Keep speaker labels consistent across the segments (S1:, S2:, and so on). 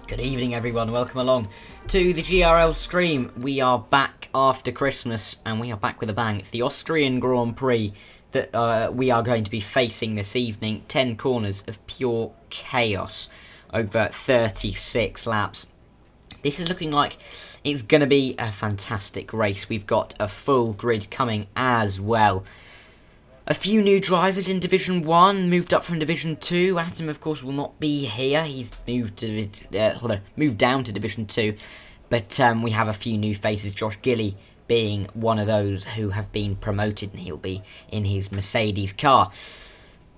S1: Good evening everyone, welcome along to the GRL stream. We are back after Christmas and we are back with a bang. It's the Austrian Grand Prix that we are going to be facing this evening. 10 corners of pure chaos over 36 laps. This is looking like it's going to be a fantastic race. We've got a full grid coming as well. A few new drivers in Division 1, moved up from Division 2. Adam, of course, will not be here. He's moved down to Division 2. But we have a few new faces, Josh Gilly being one of those who have been promoted, and he'll be in his Mercedes car.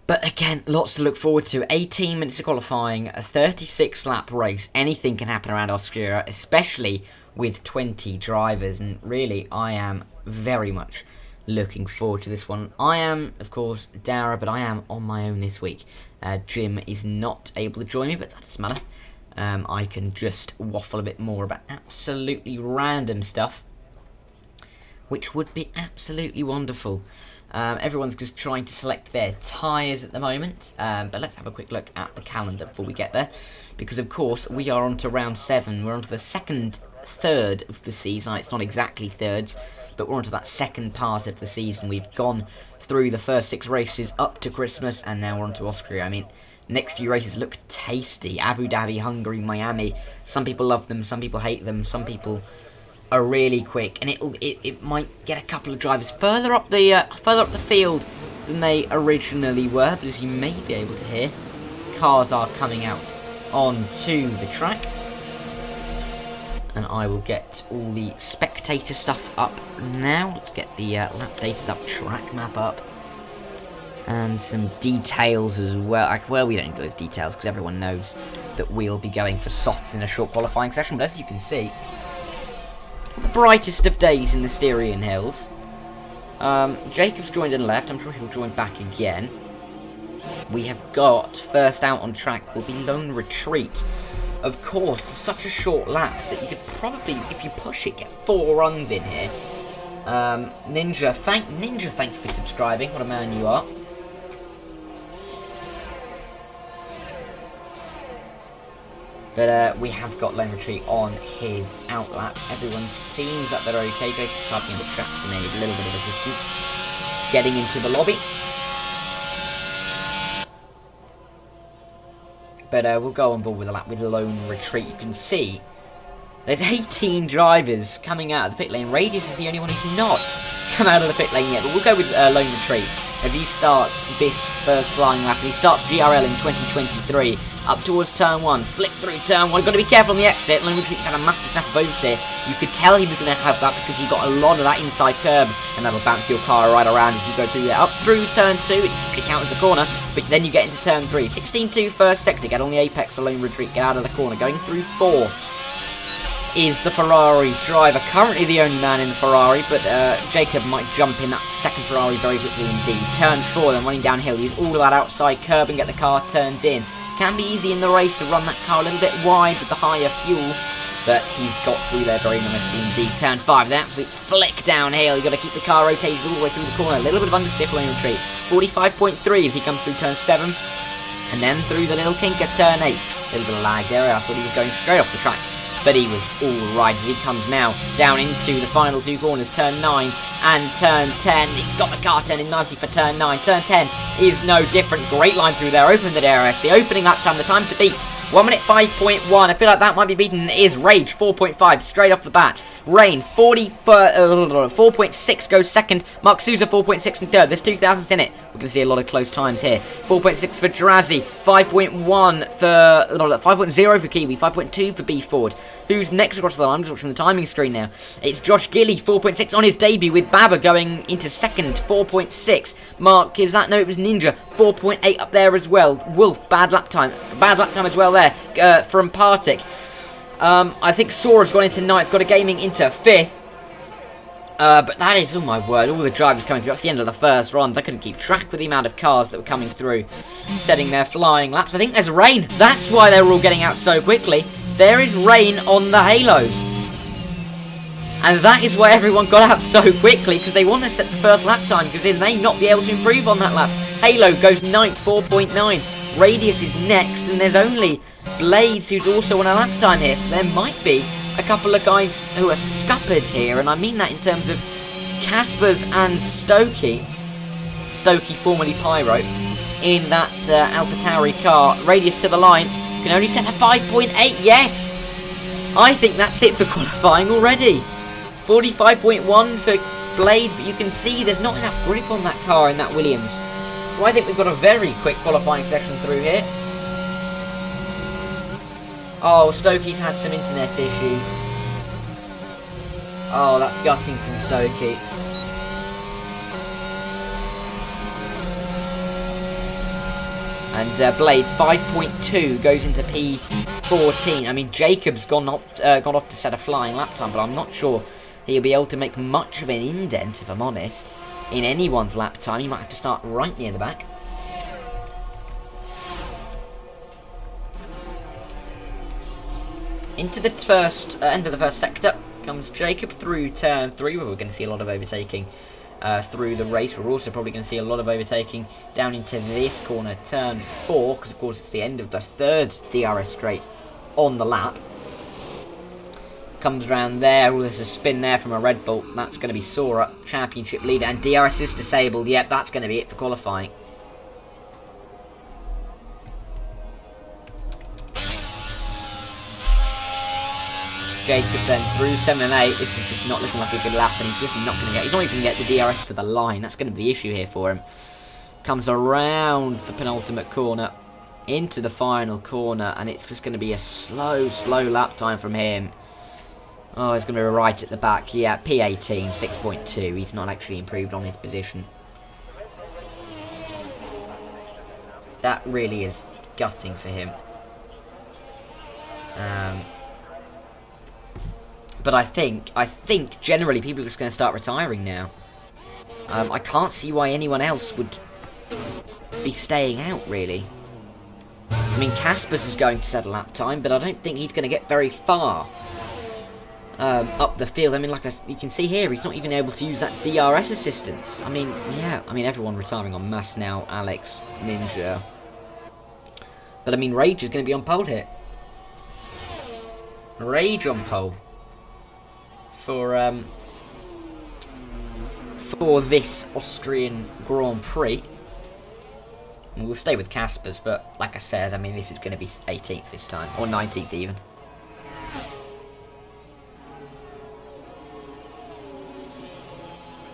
S1: But again, lots to look forward to. 18 minutes of qualifying, a 36-lap race. Anything can happen around Austria, especially with 20 drivers. And really, I am very much looking forward to this one. I am, of course, Dara, but I am on my own this week. Jim is not able to join me, but that doesn't matter. I can just waffle a bit more about absolutely random stuff, which would be absolutely wonderful. Everyone's just trying to select their tyres at the moment, but let's have a quick look at the calendar before we get there, because of course we are on to round 7. We're on to the third of the season. It's not exactly thirds, but we're on to that second part of the season. We've gone through the first 6 races up to Christmas, and now we're on to Austria. I mean, next few races look tasty. Abu Dhabi, Hungary, Miami. Some people love them, some people hate them, some people are really quick, and it might get a couple of drivers further up the field than they originally were. But as you may be able to hear, cars are coming out onto the track. And I will get all the spectator stuff up now. Let's get the lap data up, track map up, and some details as well. Well, we don't need those details because everyone knows that we'll be going for softs in a short qualifying session. But as you can see, the brightest of days in the Styrian Hills. Jacob's joined and left. I'm sure he'll join back again. We have got first out on track will be Lone Retreat. Of course, it's such a short lap that you could probably, if you push it, get 4 runs in here. Ninja, thank you for subscribing. What a man you are. But we have got Lone Retreat on his out lap. Everyone seems that they're okay. Jacob's typing the trust for me, a little bit of assistance. Getting into the lobby. But we'll go on board with a lap with Lone Retreat. You can see there's 18 drivers coming out of the pit lane. Radius is the only one who's not come out of the pit lane yet. But we'll go with Lone Retreat as he starts this first flying lap. And he starts GRL in 2023. Up towards turn 1. Flip through turn 1. Got to be careful on the exit. Lone Retreat had a massive snap of oversteer. You could tell he was going to have that because he got a lot of that inside curb. And that'll bounce your car right around as you go through there. Up through turn 2. It could count as a corner. But then you get into turn 3. 16-2 first sector. Get on the apex for Lone Retreat. Get out of the corner. Going through 4 is the Ferrari driver. Currently the only man in the Ferrari. But Jacob might jump in that second Ferrari very quickly indeed. Turn 4 then running downhill. Use all of that outside curb and get the car turned in. Can be easy in the race to run that car a little bit wide with the higher fuel, but he's got through there very nicely indeed. Turn 5, the absolute flick downhill. You've got to keep the car rotated all the way through the corner. A little bit of understiff Lone Retreat. 45.3 as he comes through turn 7, and then through the little kink at turn 8. A little bit of lag there. I thought he was going straight off the track, but he was all right as he comes now down into the final 2 corners, turn 9 and turn 10. He's got the car turning nicely for turn 9. Turn 10 is no different. Great line through there. Open the DRS. The opening lap time, the time to beat. 1 minute 5.1. I feel like that might be beaten. It is Rage 4.5 straight off the bat. Rain 4.6 goes second. Mark Souza 4.6 in third. There's 2,000s in it. We're going to see a lot of close times here. 4.6 for Jirazi. 5.1 for 5.0 for Kiwi. 5.2 for B Ford. Who's next across the line? I'm just watching the timing screen now. It's Josh Gilly 4.6 on his debut with Baba going into second. 4.6. Mark, is that? No, it was Ninja. 4.8 up there as well. Wolf, bad lap time. Bad lap time as well there from Partick. I think Sora's gone into 9th. Got a Gaming into 5th. But that is, oh my word, all the drivers coming through. That's the end of the first run. They couldn't keep track with the amount of cars that were coming through, setting their flying laps. I think there's rain. That's why they're all getting out so quickly. There is rain on the halos. And that is why everyone got out so quickly, because they want to set the first lap time, because they may not be able to improve on that lap. Halo goes 9th, 4.9. Radius is next, and there's only Blades, who's also on a lap time here, so there might be a couple of guys who are scuppered here, and I mean that in terms of Caspers and Stokey, formerly Pyro, in that AlphaTauri car. Radius to the line, can only set a 5.8, yes! I think that's it for qualifying already. 45.1 for Blades, but you can see there's not enough grip on that car in that Williams. So I think we've got a very quick qualifying session through here. Oh, Stokey's had some internet issues. Oh, that's gutting from Stokey. And Blades 5.2 goes into P14. I mean, Jacob's gone off to set a flying lap time, but I'm not sure he'll be able to make much of an indent, if I'm honest, in anyone's lap time. He might have to start right near the back. Into the first end of the first sector comes Jacob through turn 3, where we're going to see a lot of overtaking through the race. We're also probably going to see a lot of overtaking down into this corner, turn 4, because of course it's the end of the third DRS straight on the lap. Comes around there. Oh, there's a spin there from a Red Bull. That's going to be Sora, championship leader, and DRS is disabled. Yep, that's going to be it for qualifying. Jacob then through 7 and 8. This is just not looking like a good lap, and he's just not going to get. He's not even going to get the DRS to the line. That's going to be the issue here for him. Comes around the penultimate corner into the final corner, and it's just going to be a slow lap time from him. Oh, he's going to be right at the back. Yeah, P18, 6.2. He's not actually improved on his position. That really is gutting for him. But I think generally people are just going to start retiring now. I can't see why anyone else would be staying out, really. I mean, Caspers is going to set a lap time, but I don't think he's going to get very far up the field. I mean, you can see here, he's not even able to use that DRS assistance. I mean, yeah, everyone retiring en masse now. Alex, Ninja. But I mean, Rage is going to be on pole here. Rage on pole. For this Austrian Grand Prix. And we'll stay with Caspers, but like I said, I mean, this is going to be 18th this time, or 19th even.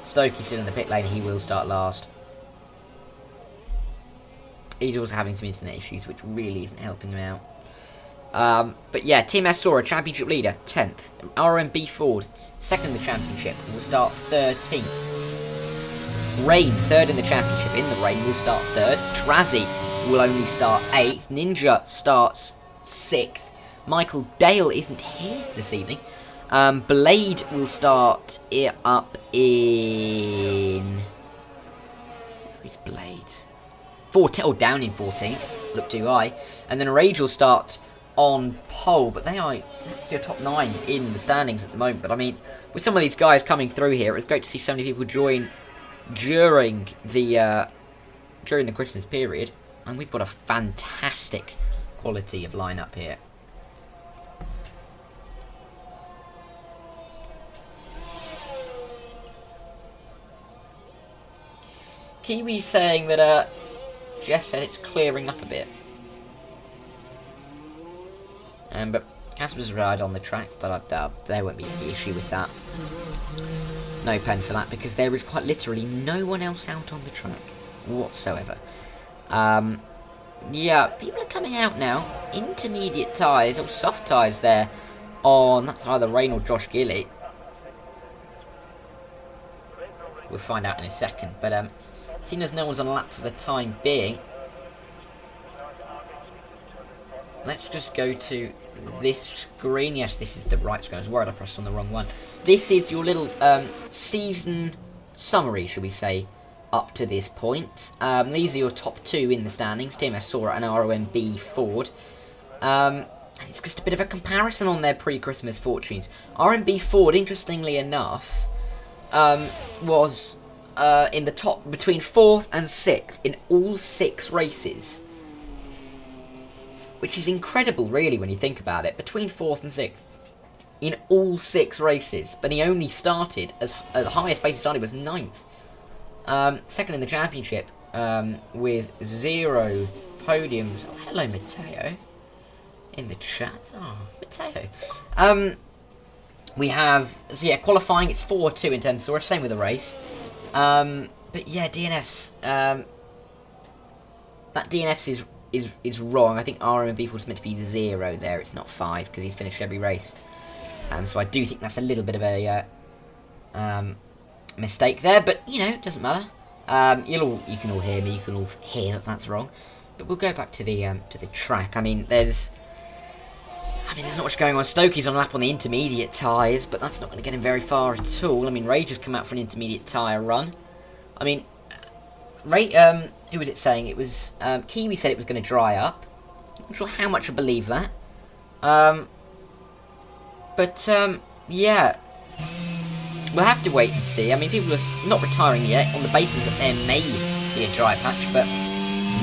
S1: Stokey's still in the pit lane, he will start last. He's also having some internet issues, which really isn't helping him out. But yeah, Team S Sora, championship leader, 10th. RMB Ford, second in the championship, will start 13th. Rain, third in the championship, in the rain, will start 3rd. Trazzy will only start 8th. Ninja starts 6th. Michael Dale isn't here this evening. Blade will start it up in... Where is Blade? 14th, or down in 14th. Look too high. And then Rage will start on pole, but that's your top 9 in the standings at the moment. But I mean, with some of these guys coming through here, it's great to see so many people join during the Christmas period, and we've got a fantastic quality of lineup here. Kiwi saying that Jeff said it's clearing up a bit. But Casper's ride on the track, but there won't be any issue with that. No pen for that, because there is quite literally no one else out on the track whatsoever. Yeah, people are coming out now. Intermediate tyres, or soft tyres there on, that's either Rain or Josh Gilley. We'll find out in a second, but seeing as no one's on a lap for the time being, let's just go to this screen. Yes, this is the right screen. I was worried I pressed on the wrong one. This is your little season summary, should we say, up to this point. These are your top 2 in the standings, Team S Sora and ROMB Ford. It's just a bit of a comparison on their pre-Christmas fortunes. RMB Ford, interestingly enough, was in the top between 4th and 6th in all 6 races. which is incredible, really, when you think about it. Between 4th and 6th in all 6 races, but he only started as the highest place he started was 9th. Second in the championship with 0 podiums. Oh, hello, Matteo. In the chat. Oh, Matteo. We have, so yeah, qualifying, it's 4-2 in terms of score, same with the race. But yeah, DNFs. That DNFs is wrong. I think RMB was meant to be 0 there. It's not 5 because he's finished every race. So I do think that's a little bit of a mistake there. But you know, it doesn't matter. You can all hear me. You can all hear that that's wrong. But we'll go back to the track. I mean, there's not much going on. Stokey's on a lap on the intermediate tyres, but that's not going to get him very far at all. I mean, Rage has come out for an intermediate tyre run. I mean, who was it saying? It was Kiwi said it was going to dry up. I'm not sure how much I believe that. Yeah. We'll have to wait and see. I mean, people are not retiring yet on the basis that there may be a dry patch, but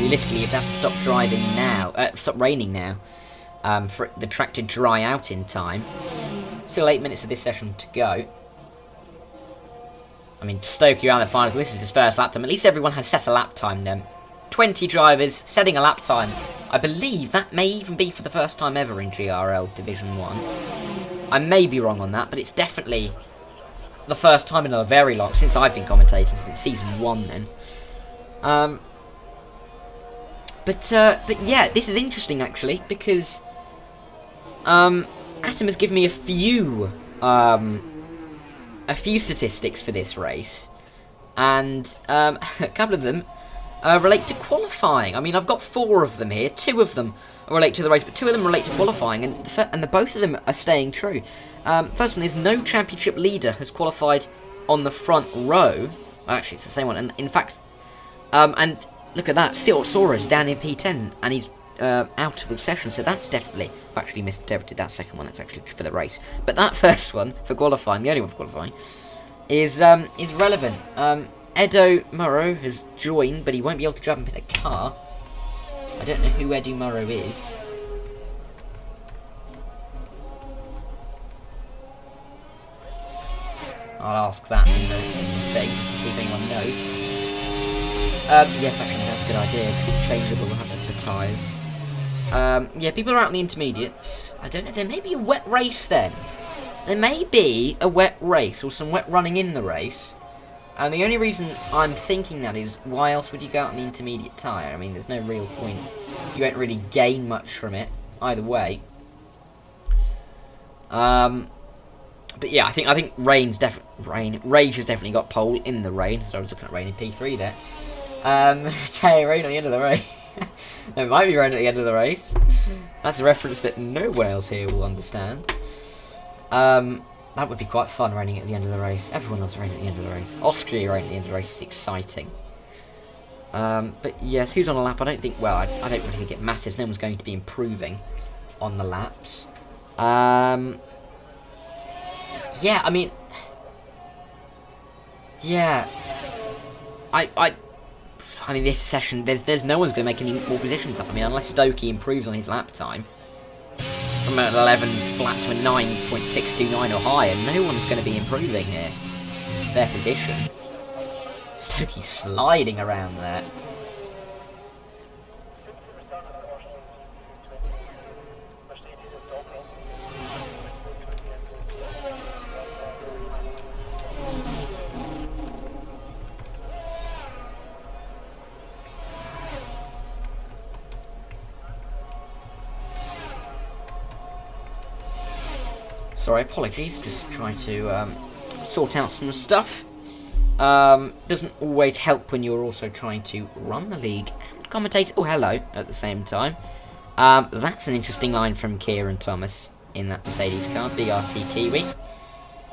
S1: realistically, you'd have to stop driving now. Stop raining now. For the track to dry out in time. Still 8 minutes of this session to go. I mean, Stokey around the final. This is his first lap time. At least everyone has set a lap time then. 20 drivers setting a lap time. I believe that may even be for the first time ever in GRL Division 1. I may be wrong on that, but it's definitely the first time in a very long, since I've been commentating, since Season 1 then. But yeah, this is interesting actually, because Atom has given me a few statistics for this race, and a couple of them relate to qualifying. I mean, I've got 4 of them here. 2 of them relate to the race, but 2 of them relate to qualifying, and both of them are staying true. First one is no championship leader has qualified on the front row. Actually, it's the same one, and in fact, and look at that, Sora's down in P10, and he's out of the session, so that's definitely... I've actually misinterpreted that second one, that's actually for the race. But that first one, for qualifying, the only one for qualifying, is relevant. Edo Murrow has joined, but he won't be able to jump in a car. I don't know who Edo Murrow is. I'll ask that in the thing, just to see if anyone knows. Yes, actually, that's a good idea, because it's changeable, we'll have the tyres. Yeah, people are out in the intermediates. I don't know, there may be a wet race then. There may be a wet race, or some wet running in the race. And the only reason I'm thinking that is, why else would you go out in the intermediate tyre? I mean, there's no real point. You won't really gain much from it, either way. But yeah, I think Rage has definitely got pole in the rain. So I was looking at rain in P3 there. Say rain at the end of the race. There might be rain at the end of the race. That's a reference that no one else here will understand. That would be quite fun, raining at the end of the race. Everyone loves raining at the end of the race. Austria raining at the end of the race is exciting. But yes, who's on a lap? I don't think, well, I don't really think it matters. No one's going to be improving on the laps. Yeah, I mean... Yeah. I mean, this session, there's no one's going to make any more positions up. I mean, unless Stokey improves on his lap time from an 11 flat to a 9.629 or higher, no one's going to be improving here. Their position. Stokey's sliding around there. Sorry, apologies, just trying to sort out some stuff. Doesn't always help when you're also trying to run the league and commentate, oh hello, at the same time. That's an interesting line from Kieran Thomas in that Mercedes car, BRT Kiwi.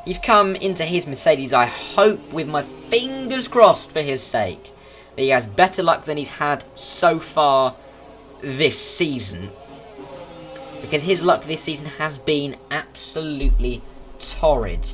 S1: He's come into his Mercedes, I hope, with my fingers crossed for his sake, that he has better luck than he's had so far this season. Because his luck this season has been absolutely torrid.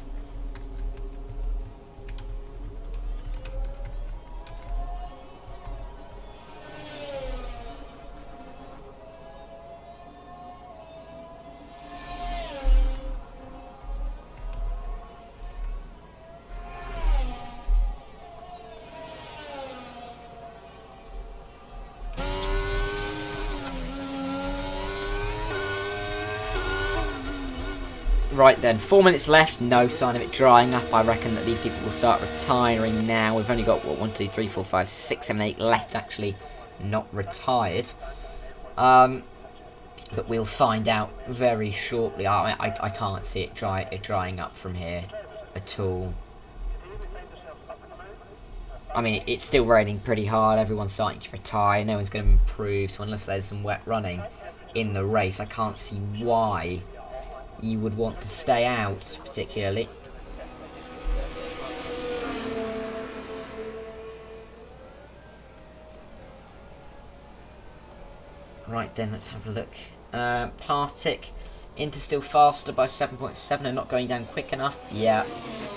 S1: Right then, 4 minutes left, no sign of it drying up. I reckon that these people will start retiring now. We've only got, what, 1, 2, 3, 4, 5, 6, 7, 8 left actually not retired. But we'll find out very shortly. I can't see it drying up from here at all. I mean, it's still raining pretty hard. Everyone's starting to retire. No one's going to improve. So unless there's some wet running in the race, I can't see why you would want to stay out, particularly. Right then, let's have a look. Partick into still faster by 7.7 and not going down quick enough. Yeah.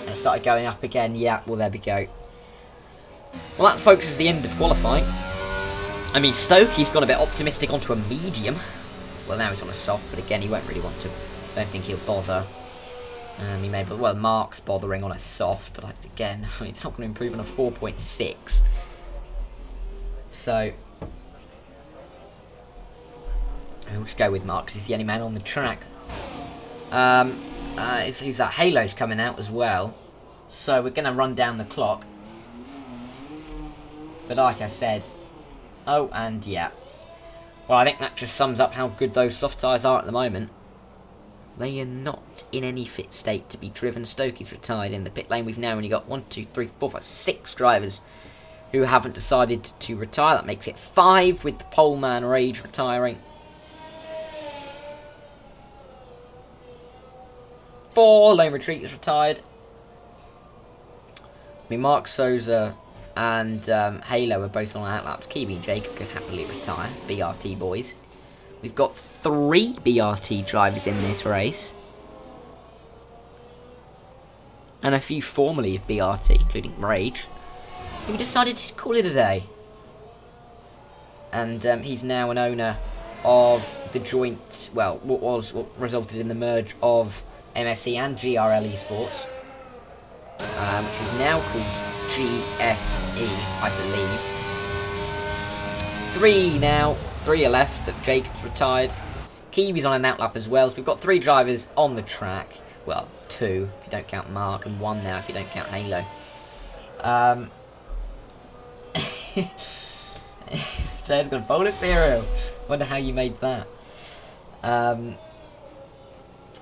S1: And it started going up again. Yeah, well, there we go. Well, that, folks, is the end of qualifying. I mean, Stokey's gone a bit optimistic onto a medium. Well, now he's on a soft, but again, he won't really want to. Don't think he'll bother. He may, but well, Mark's bothering on a soft, but again, I mean, it's not going to improve on a 4.6. So, we'll just go with Mark because he's the only man on the track. Who's that? Halo's coming out as well. So we're going to run down the clock. But like I said, oh, and yeah. Well, I think that just sums up how good those soft tyres are at the moment. They are not in any fit state to be driven. Stokey's retired in the pit lane. We've now only got 1, 2, 3, 4, 5, 6 drivers who haven't decided to retire. That makes it 5 with the pole man Rage retiring. 4, Lone Retreat is retired. I mean, Mark Souza and Halo are both on outlaps. Kiwi and Jacob could happily retire. BRT boys. We've got 3 BRT drivers in this race. And a few formerly of BRT, including Rage, who decided to call it a day. And he's now an owner of the joint, well, what resulted in the merge of MSC and GRL Esports, which is now called GSE, I believe. 3 now. 3 are left, but Jacob's retired. Kiwi's on an outlap as well, so we've got 3 drivers on the track. Well, 2, if you don't count Mark, and 1 now if you don't count Halo. So it's got a bowl of cereal. Wonder how you made that.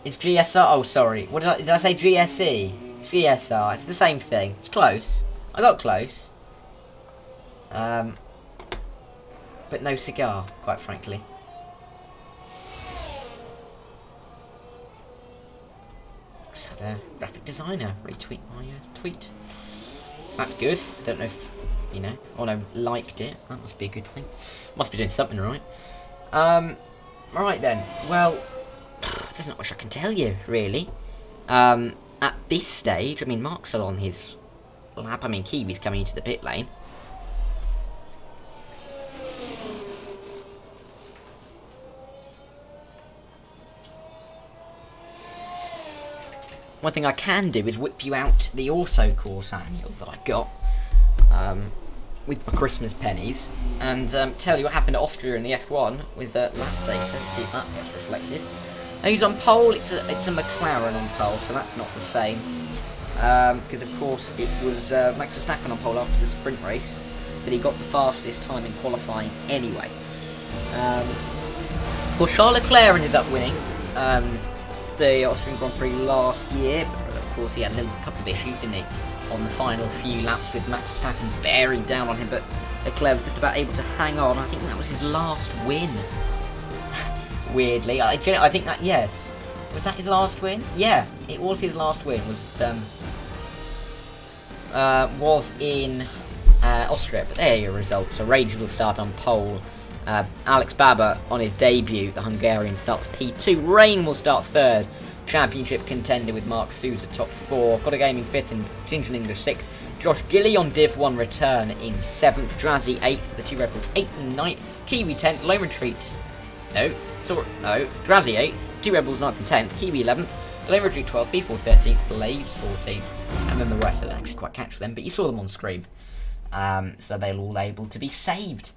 S1: It's GSR. Oh, sorry. What did I say? GSE. It's GSR. It's the same thing. It's close. I got close. But no cigar, quite frankly. Just had a graphic designer retweet my tweet. That's good. I don't know if, you know, Ono liked it. That must be a good thing. Must be doing something right. Right then. Well, there's not much I can tell you, really. At this stage, I mean, Mark's still on his lap. I mean, Kiwi's coming into the pit lane. One thing I can do is whip you out the auto course annual that I got with my Christmas pennies and tell you what happened at Austria in the F1 with lap data. See if that gets reflected. Now he's on pole. It's a McLaren on pole, so that's not the same because of course it was Max Verstappen on pole after the sprint race, but he got the fastest time in qualifying anyway. Well, Charles Leclerc ended up winning the Austrian Grand Prix last year, but of course he had a couple of issues, didn't he, on the final few laps with Max Verstappen bearing down on him, but Leclerc was just about able to hang on. I think that was his last win. Weirdly, I think that, yes. Was that his last win? Yeah, it was his last win. Was in Austria, but there are your results. So Rage will start on pole. Alex Baba on his debut, the Hungarian, starts P2. Rain will start 3rd. Championship contender with Mark Souza top 4. Got a Gaming 5th and Ginger English 6th. Josh Gilly on Div 1 return in 7th. Drazi 8th with the 2 Red Bulls 8th and 9th. Kiwi 10th. Lone Retreat. No. Drazi 8th. 2 Red Bulls 9th and 10th. Kiwi 11th. Lone Retreat 12th. B4 13th. Blaze 14th. And then the rest I didn't actually quite catch them, but you saw them on screen. So they're all able to be saved.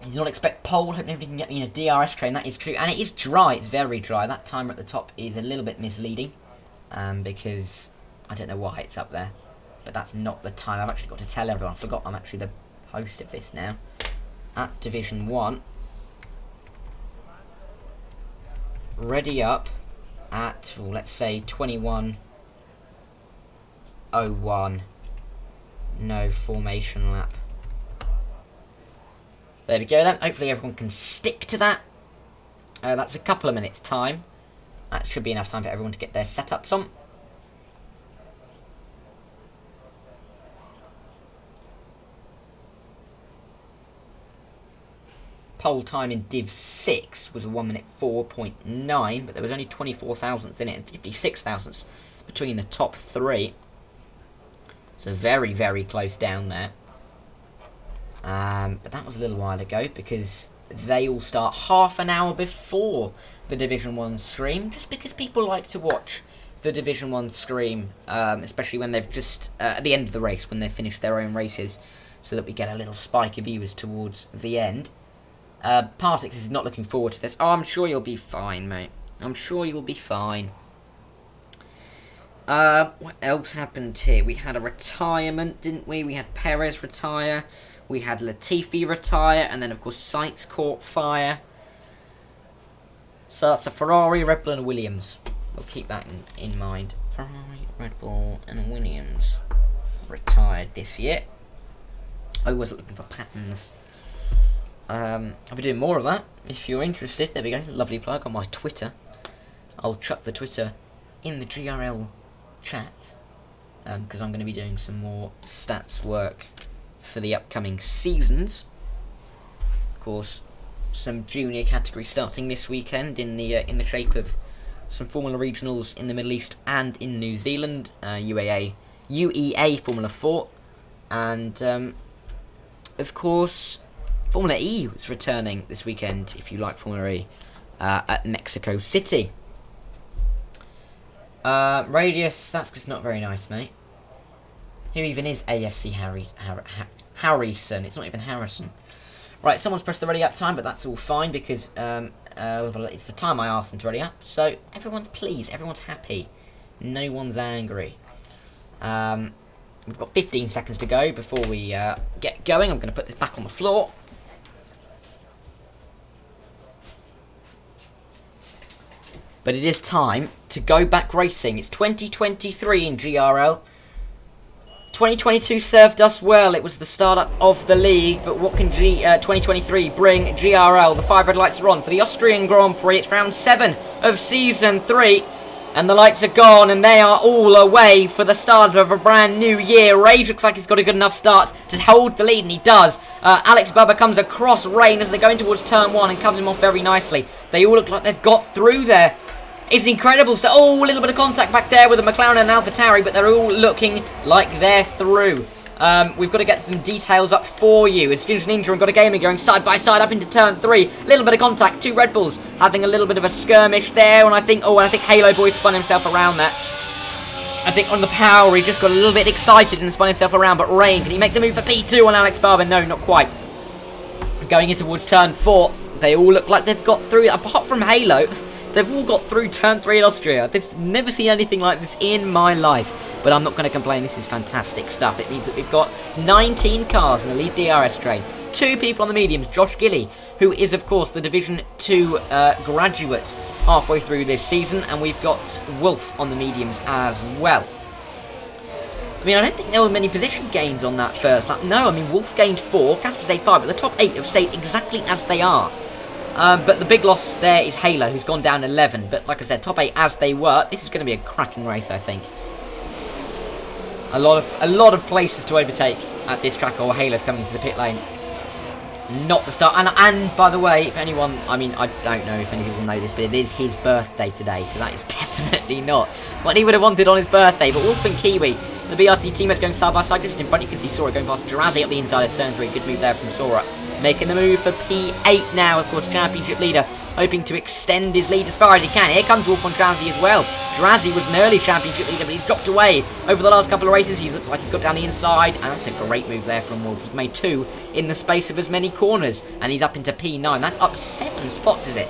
S1: Did not expect pole. Hope nobody can get me in a DRS train. That is true. And it is dry. It's very dry. That timer at the top is a little bit misleading. Because I don't know why it's up there. But that's not the time. I've actually got to tell everyone. I forgot I'm actually the host of this now. At Division 1. Ready up at, let's say, 21:01. No formation lap. There we go then. Hopefully everyone can stick to that. That's a couple of minutes time. That should be enough time for everyone to get their setups on. Pole time in Div 6 was a 1 minute 4.9, but there was only 24 thousandths in it and 56 thousandths between the top three. So very, very close down there. But that was a little while ago because they all start half an hour before the Division 1 stream, just because people like to watch the Division 1 stream, especially when they've just, at the end of the race, when they've finished their own races, so that we get a little spike of viewers towards the end. Partix is not looking forward to this. Oh, I'm sure you'll be fine, mate. I'm sure you'll be fine. What else happened here? We had a retirement, didn't we? We had Perez retire. We had Latifi retire. And then, of course, Sainz caught fire. So that's a Ferrari, Red Bull and Williams. We'll keep that in mind. Ferrari, Red Bull and Williams retired this year. I was looking for patterns. I'll be doing more of that if you're interested. There we go. Lovely plug on my Twitter. I'll chuck the Twitter in the GRL chat. Because I'm going to be doing some more stats work for the upcoming seasons. Of course, some junior category starting this weekend in the shape of some Formula Regionals in the Middle East and in New Zealand, UEA Formula 4, and of course Formula E is returning this weekend, if you like Formula E, at Mexico City. Radius, that's just not very nice, mate. Who even is AFC Harrison? It's not even Harrison. Right, someone's pressed the ready up time, but that's all fine because it's the time I asked them to ready up. So everyone's pleased, everyone's happy, no one's angry. We've got 15 seconds to go before we get going. I'm going to put this back on the floor. But it is time to go back racing. It's 2023 in GRL. 2022 served us well. It was the start-up of the league, but what can 2023 bring GRL? The 5 red lights are on for the Austrian Grand Prix. It's round 7 of Season 3, and the lights are gone, and they are all away for the start of a brand new year. Rage looks like he's got a good enough start to hold the lead, and he does. Alex Bubba comes across Rain as they're going towards Turn 1 and covers him off very nicely. They all look like they've got through there. It's incredible stuff. Oh, a little bit of contact back there with a McLaren and AlphaTauri, but they're all looking like they're through. We've got to get some details up for you. It's Ginger Ninja and Got a Gamer going side by side up into turn 3. A little bit of contact. 2 Red Bulls having a little bit of a skirmish there, and I think Halo Boy spun himself around that. I think on the power he just got a little bit excited and spun himself around, but Rain, can he make the move for P2 on Alex Barber? No, not quite. Going in towards turn 4, they all look like they've got through, apart from Halo. They've all got through turn 3 in Austria. I've never seen anything like this in my life. But I'm not going to complain. This is fantastic stuff. It means that we've got 19 cars in the lead DRS train. 2 people on the mediums. Josh Gilly, who is, of course, the Division 2 graduate halfway through this season. And we've got Wolf on the mediums as well. I mean, I don't think there were many position gains on that first lap. No, I mean, Wolf gained 4, Casper stayed 5, but the top 8 have stayed exactly as they are. But the big loss there is Halo, who's gone down 11. But like I said, top 8 as they were. This is going to be a cracking race, I think. A lot of places to overtake at this track. Or Halo's coming to the pit lane. Not the start. And by the way, if anyone, I mean, I don't know if any people know this, but it is his birthday today. So that is definitely not what he would have wanted on his birthday. But Wolf and Kiwi, the BRT teammates going side by side. Just in front, you can see Sora going past Jirazi up the inside of turn 3. Good move there from Sora. making the move for P8 now, of course, championship leader, hoping to extend his lead as far as he can. Here comes Wolf on Drazzy as well. Drazzy was an early championship leader, but he's dropped away over the last couple of races. He's looked like he's got down the inside, and that's a great move there from Wolf. He's made 2 in the space of as many corners, and he's up into P9. That's up 7 spots, is it?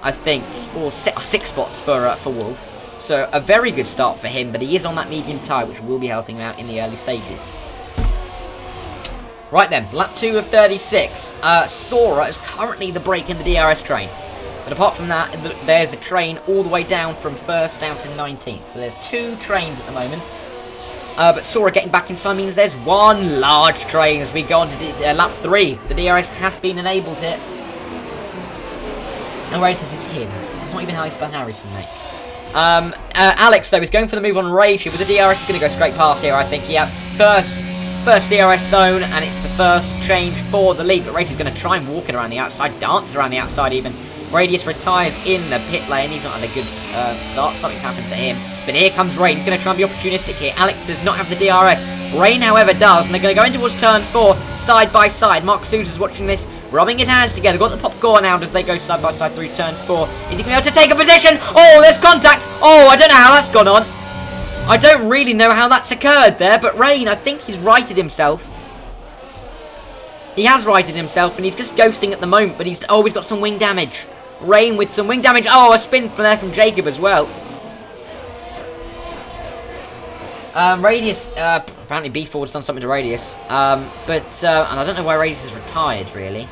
S1: I think, or 6 spots for Wolf. So a very good start for him, but he is on that medium tyre, which will be helping him out in the early stages. Right then, lap 2 of 36. Sora is currently the break in the DRS train. But apart from that, there's a train all the way down from 1st down to 19th. So there's 2 trains at the moment. But Sora getting back inside means there's 1 large train as we go on to lap 3. The DRS has been enabled here. No way says it's him. It's not even Harrison, mate. Alex, though, is going for the move on Rage here, but the DRS is going to go straight past here, I think. Yeah, first DRS zone, and it's the first change for the lead. But Rage is going to try and walk it around the outside, dance around the outside even. Radius retires in the pit lane. He's not had a good start. Something's happened to him. But here comes Rain. He's going to try and be opportunistic here. Alex does not have the DRS. Rain, however, does. And they're going to go in towards turn 4, side by side. Mark Sousa's watching this, rubbing his hands together. Got the popcorn out as they go side by side through turn 4. Is he going to be able to take a position? Oh, there's contact. Oh, I don't know how that's gone on. I don't really know how that's occurred there. But Rain, I think he's righted himself. He has righted himself, and he's just ghosting at the moment. But he's got some wing damage. Rain with some wing damage. Oh, a spin from there from Jacob as well. Radius, apparently B4's done something to Radius. And I don't know why Radius has retired, really.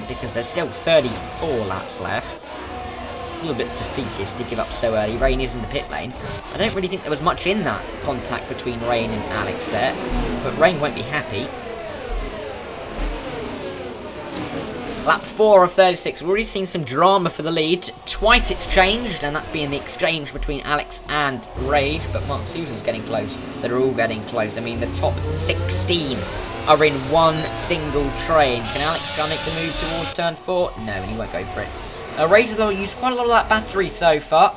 S1: Because there's still 34 laps left. A little bit defeatist to give up so early. Rain is in the pit lane. I don't really think there was much in that contact between Rain and Alex there. But Rain won't be happy. Lap 4 of 36. We've already seen some drama for the lead. Twice it's changed, and that's been the exchange between Alex and Rage. But Mark Sousa's getting close. They're all getting close. I mean, the top 16 are in one single train. Can Alex try and make the move towards turn 4? No, and he won't go for it. Rage has used quite a lot of that battery so far.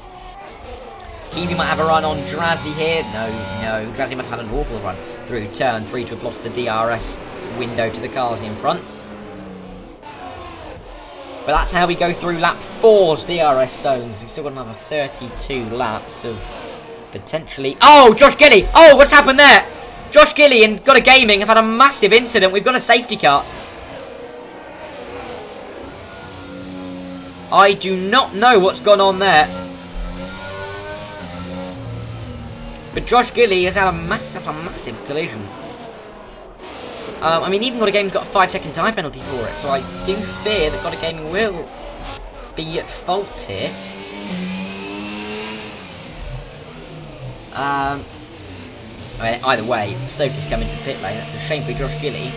S1: Kiwi might have a run on Drazzy here. No. Drazzy must have had an awful run through turn 3 to have lost the DRS window to the cars in front. But that's how we go through lap 4's DRS zones. We've still got another 32 laps of potentially... Oh, Josh Gilly! Oh, what's happened there? Josh Gilly and Got a Gaming have had a massive incident. We've got a safety car. I do not know what's gone on there. But Josh Gilly has had that's a massive collision. I mean, even Got a Gaming's got a 5-second time penalty for it, so I do fear that Got a Gaming will be at fault here. Either way, Stoke is coming to the pit lane. That's a shame for Josh Gilly.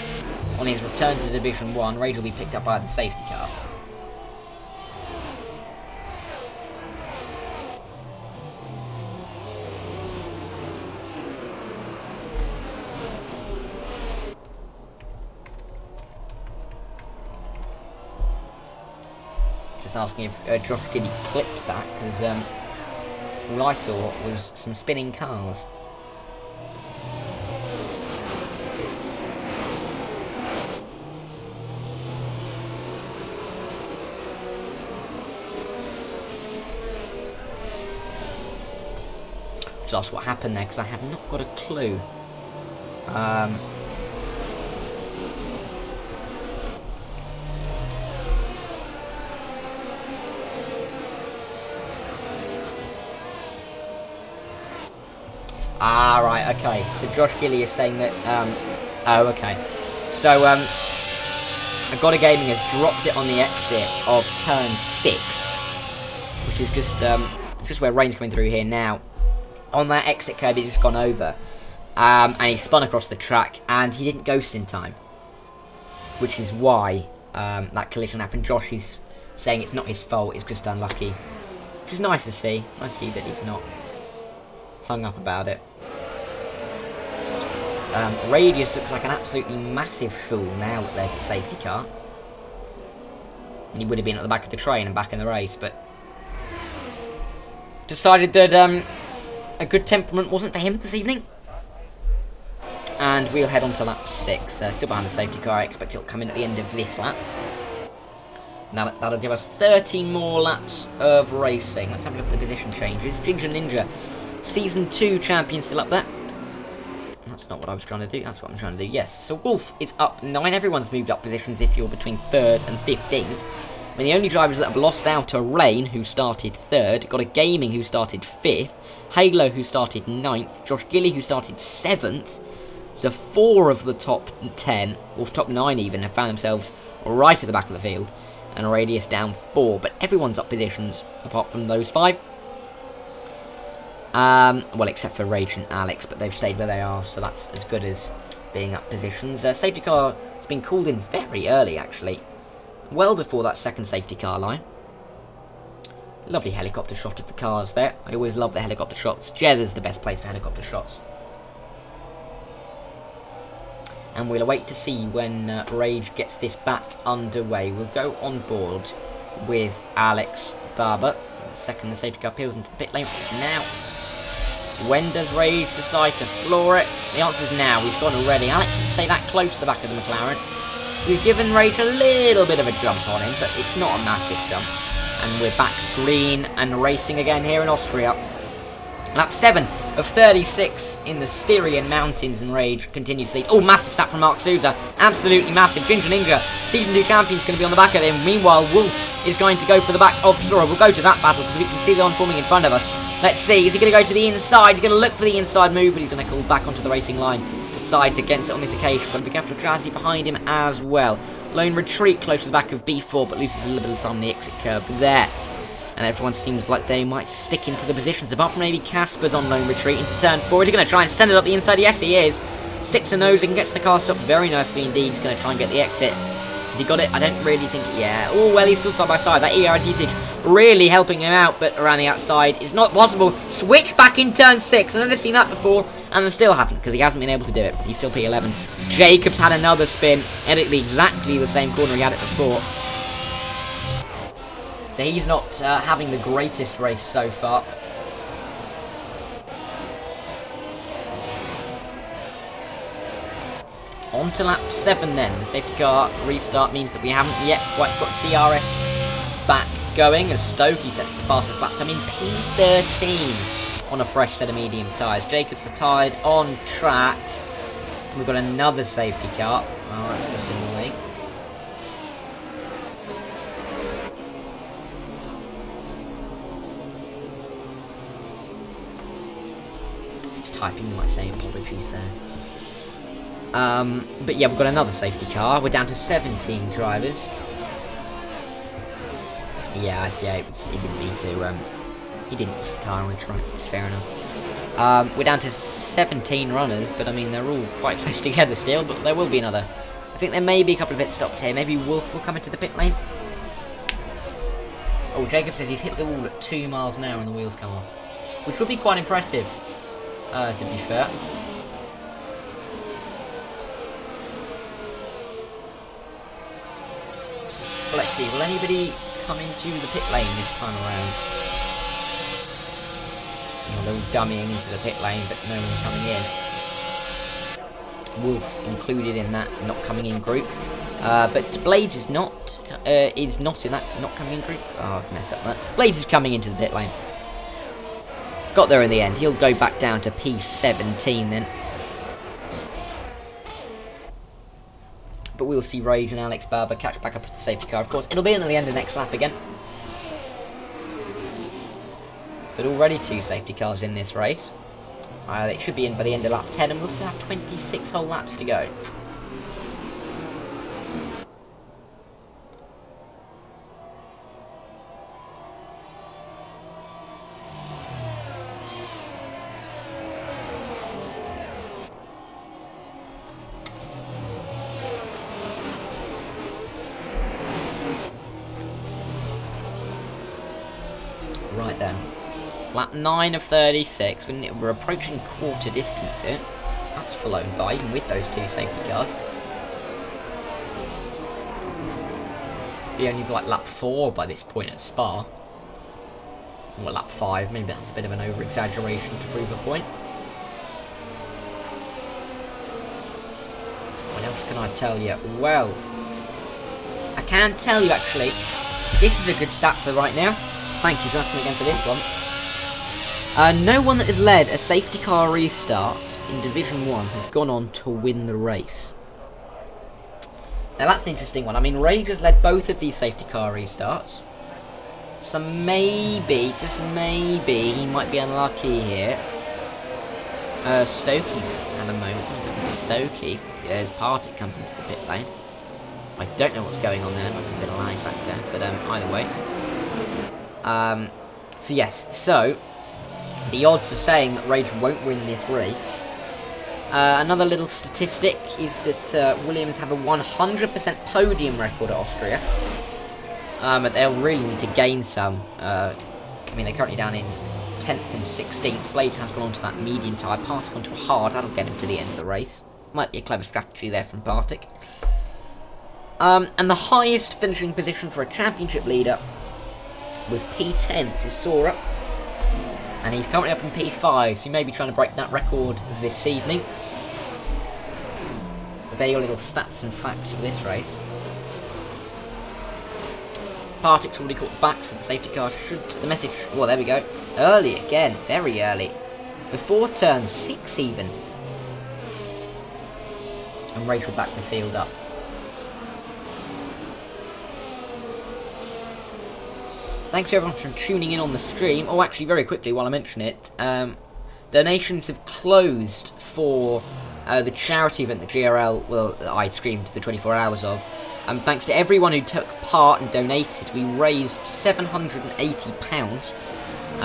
S1: On his return to Division 1, Rage will be picked up by the safety car. Just asking if Josh Giddy clipped that, because all I saw was some spinning cars. Just ask what happened there, because I have not got a clue. Ah, right, okay. So Josh Gilly is saying that, oh, okay. So, Got a Gaming has dropped it on the exit of turn 6, which is just where Rain's coming through here now. On that exit curve, he's just gone over, and he spun across the track, and he didn't ghost in time, which is why that collision happened. Josh is saying it's not his fault, it's just unlucky, which is nice to see. I see that he's not hung up about it. Radius looks like an absolutely massive fool now that there's a safety car. And he would have been at the back of the train and back in the race, but decided that a good temperament wasn't for him this evening. And we'll head on to lap 6. Still behind the safety car. I expect it'll come in at the end of this lap. Now that'll give us 30 more laps of racing. Let's have a look at the position changes. Ginger Ninja, Season 2 champion, still up there. That's not what I was trying to do. That's what I'm trying to do. Yes. So Wolf is up 9. Everyone's moved up positions if you're between 3rd and 15th. I mean, the only drivers that have lost out are Rain, who started 3rd. Got a Gaming, who started 5th. Halo, who started 9th. Josh Gilly, who started 7th. So 4 of the top 10, or top 9 even, have found themselves right at the back of the field. And Radius down 4. But everyone's up positions, apart from those 5. Well, except for Rage and Alex, but they've stayed where they are, so that's as good as being up positions. Safety car has been called in very early, actually. Well before that second safety car line. Lovely helicopter shot of the cars there. I always love the helicopter shots. Jeddah's the best place for helicopter shots. And we'll await to see when Rage gets this back underway. We'll go on board with Alex Barber. The second the safety car peels into the pit lane, it's now. When does Rage decide to floor it? The answer is now. He's gone already. Alex didn't stay that close to the back of the McLaren. We've given Rage a little bit of a jump on him, but it's not a massive jump. And we're back green and racing again here in Austria. Lap 7 of 36 in the Styrian Mountains, and Rage continues to lead. Oh, massive snap from Mark Souza. Absolutely massive. Ginger Ninja, Season 2 champion's going to be on the back of him. Meanwhile, Wolf is going to go for the back of Sora. We'll go to that battle because we can see the one forming in front of us. Let's see. Is he going to go to the inside? He's going to look for the inside move, but he's going to call back onto the racing line. Decides against it on this occasion. But be careful of Jazzy behind him as well. Lone Retreat close to the back of B4, but loses a little bit of time on the exit curb there. And everyone seems like they might stick into the positions, apart from maybe Casper's on Lone Retreat into turn 4. Is he going to try and send it up the inside? Yes, he is. Sticks a nose and gets the car stopped very nicely indeed. He's going to try and get the exit. Has he got it? I don't really think it, yeah. Oh, well, he's still side by side. That ER adhesive really helping him out, but around the outside it's not possible. Switch back in turn 6. I've never seen that before, and I still haven't, because he hasn't been able to do it. He's still P11. Jacobs had another spin, edited exactly the same corner he had it before. So he's not having the greatest race so far. On to lap 7 then. The safety car restart means that we haven't yet quite got DRS back going, as Stokey sets the fastest lap time in P13 on a fresh set of medium tyres. Jacobs retired on track. We've got another safety car. Oh, that's just annoying. It's typing, you might say apologies there. But yeah, we've got another safety car. We're down to 17 drivers. Yeah, he didn't need to. He didn't retire on the track. It's fair enough. We're down to 17 runners, but I mean they're all quite close together still. But there will be another. I think there may be a couple of pit stops here. Maybe Wolf will come into the pit lane. Oh, Jacob says he's hit the wall at 2 miles an hour and the wheels come off, which would be quite impressive. To be fair. Well, let's see, will anybody come into the pit lane this time around? Well, they're all dummying into the pit lane, but no one coming in. Wolf included in that not coming in group. But Blades is not in that not coming in group. Oh, I've messed up that. Blades is coming into the pit lane. Got there in the end. He'll go back down to P17 then. But we'll see Rage and Alex Barber catch back up to the safety car. Of course, it'll be in at the end of the next lap again. But already 2 safety cars in this race. They should be in by the end of lap 10, and we'll still have 26 whole laps to go. Right then, lap 9 of 36, we're approaching quarter distance here. That's flown by, even with those 2 safety cars. Be only like lap 4 by this point at Spa. Or lap 5, maybe that's a bit of an over-exaggeration to prove a point. else can I tell you? Well, I can tell you actually, this is a good stat for right now. Thank you, Jonathan, again for this one. No one that has led a safety car restart in Division 1 has gone on to win the race. Now that's an interesting one. I mean, Rage has led both of these safety car restarts. So maybe, just maybe, he might be unlucky here. Stokey's had a moment. Something's happened to Stokey. There's Partick comes into the pit lane. I don't know what's going on there. There might be a bit of lag back there. But either way. So yes. So, the odds are saying that Rage won't win this race. Another little statistic is that Williams have a 100% podium record at Austria. But they'll really need to gain some. I mean, they're currently down in 10th and 16th. Blades has gone onto that medium tyre. Partick onto a hard. That'll get him to the end of the race. Might be a clever strategy there from Partick. And the highest finishing position for a championship leader was P10 for Sora. And he's currently up in P5, so he may be trying to break that record this evening. But there are your little stats and facts for this race. Partick's already caught back, so the safety car should... The message... Well, there we go. Early again. Very early. Before turn 6 even. And Rage will back the field up. Thanks to everyone for tuning in on the stream. Oh, actually, very quickly, while I mention it, donations have closed for the charity event, the GRL, well, I streamed the 24 hours of. Thanks to everyone who took part and donated, we raised £780,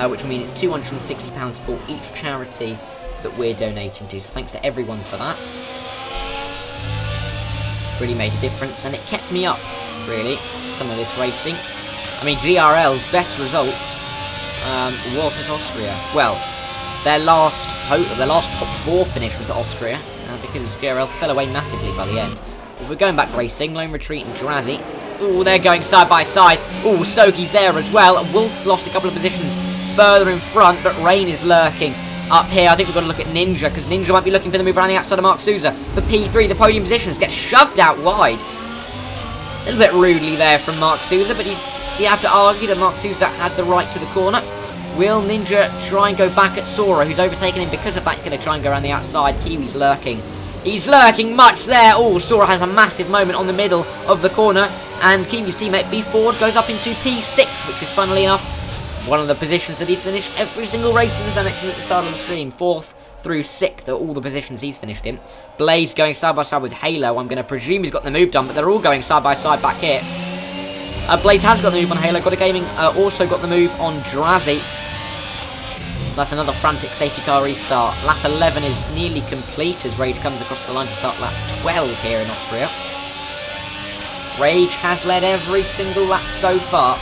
S1: which will mean it's £260 for each charity that we're donating to. So thanks to everyone for that. Really made a difference, and it kept me up, really, some of this racing. I mean, GRL's best result was at Austria. Well, their last top 4 finish was at Austria, because GRL fell away massively by the end. But we're going back racing. Lone Retreat and Jurazi. Ooh, they're going side by side. Ooh, Stokey's there as well. Wolf's lost a couple of positions further in front, but Rain is lurking up here. I think we've got to look at Ninja, because Ninja might be looking for the move around the outside of Mark Souza. The P3, the podium positions, get shoved out wide. A little bit rudely there from Mark Souza, but you have to argue that Mark Souza had the right to the corner. Will Ninja try and go back at Sora, who's overtaken him because of that? Going to try and go around the outside. Kiwi's lurking. He's lurking much there. Oh, Sora has a massive moment on the middle of the corner. And Kiwi's teammate B Ford goes up into P6, which is, funnily enough, one of the positions that he's finished every single race in, as I mentioned at the start of the stream. 4th through 6th are all the positions he's finished in. Blades going side by side with Halo. I'm going to presume he's got the move done, but they're all going side by side back here. Blades has got the move on Halo. Got a Gaming also got the move on Jurazi. That's another frantic safety car restart. Lap 11 is nearly complete as Rage comes across the line to start lap 12 here in Austria. Rage has led every single lap so far.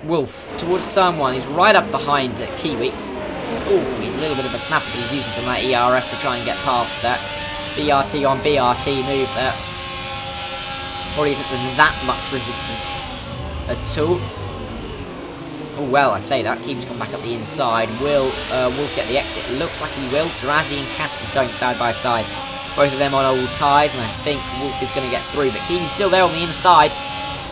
S1: Wolf towards turn 1. He's right up behind Kiwi. Ooh, a little bit of a snap, but he's using some of that ERS to try and get past that. BRT on BRT move there. Or isn't that much resistance at all. Oh, well, I say that. Kiwi's gone back up the inside. Will Wolf get the exit? Looks like he will. Jurazi and Casper's going side by side. Both of them on old tyres, and I think Wolf is going to get through. But Kiwi's still there on the inside.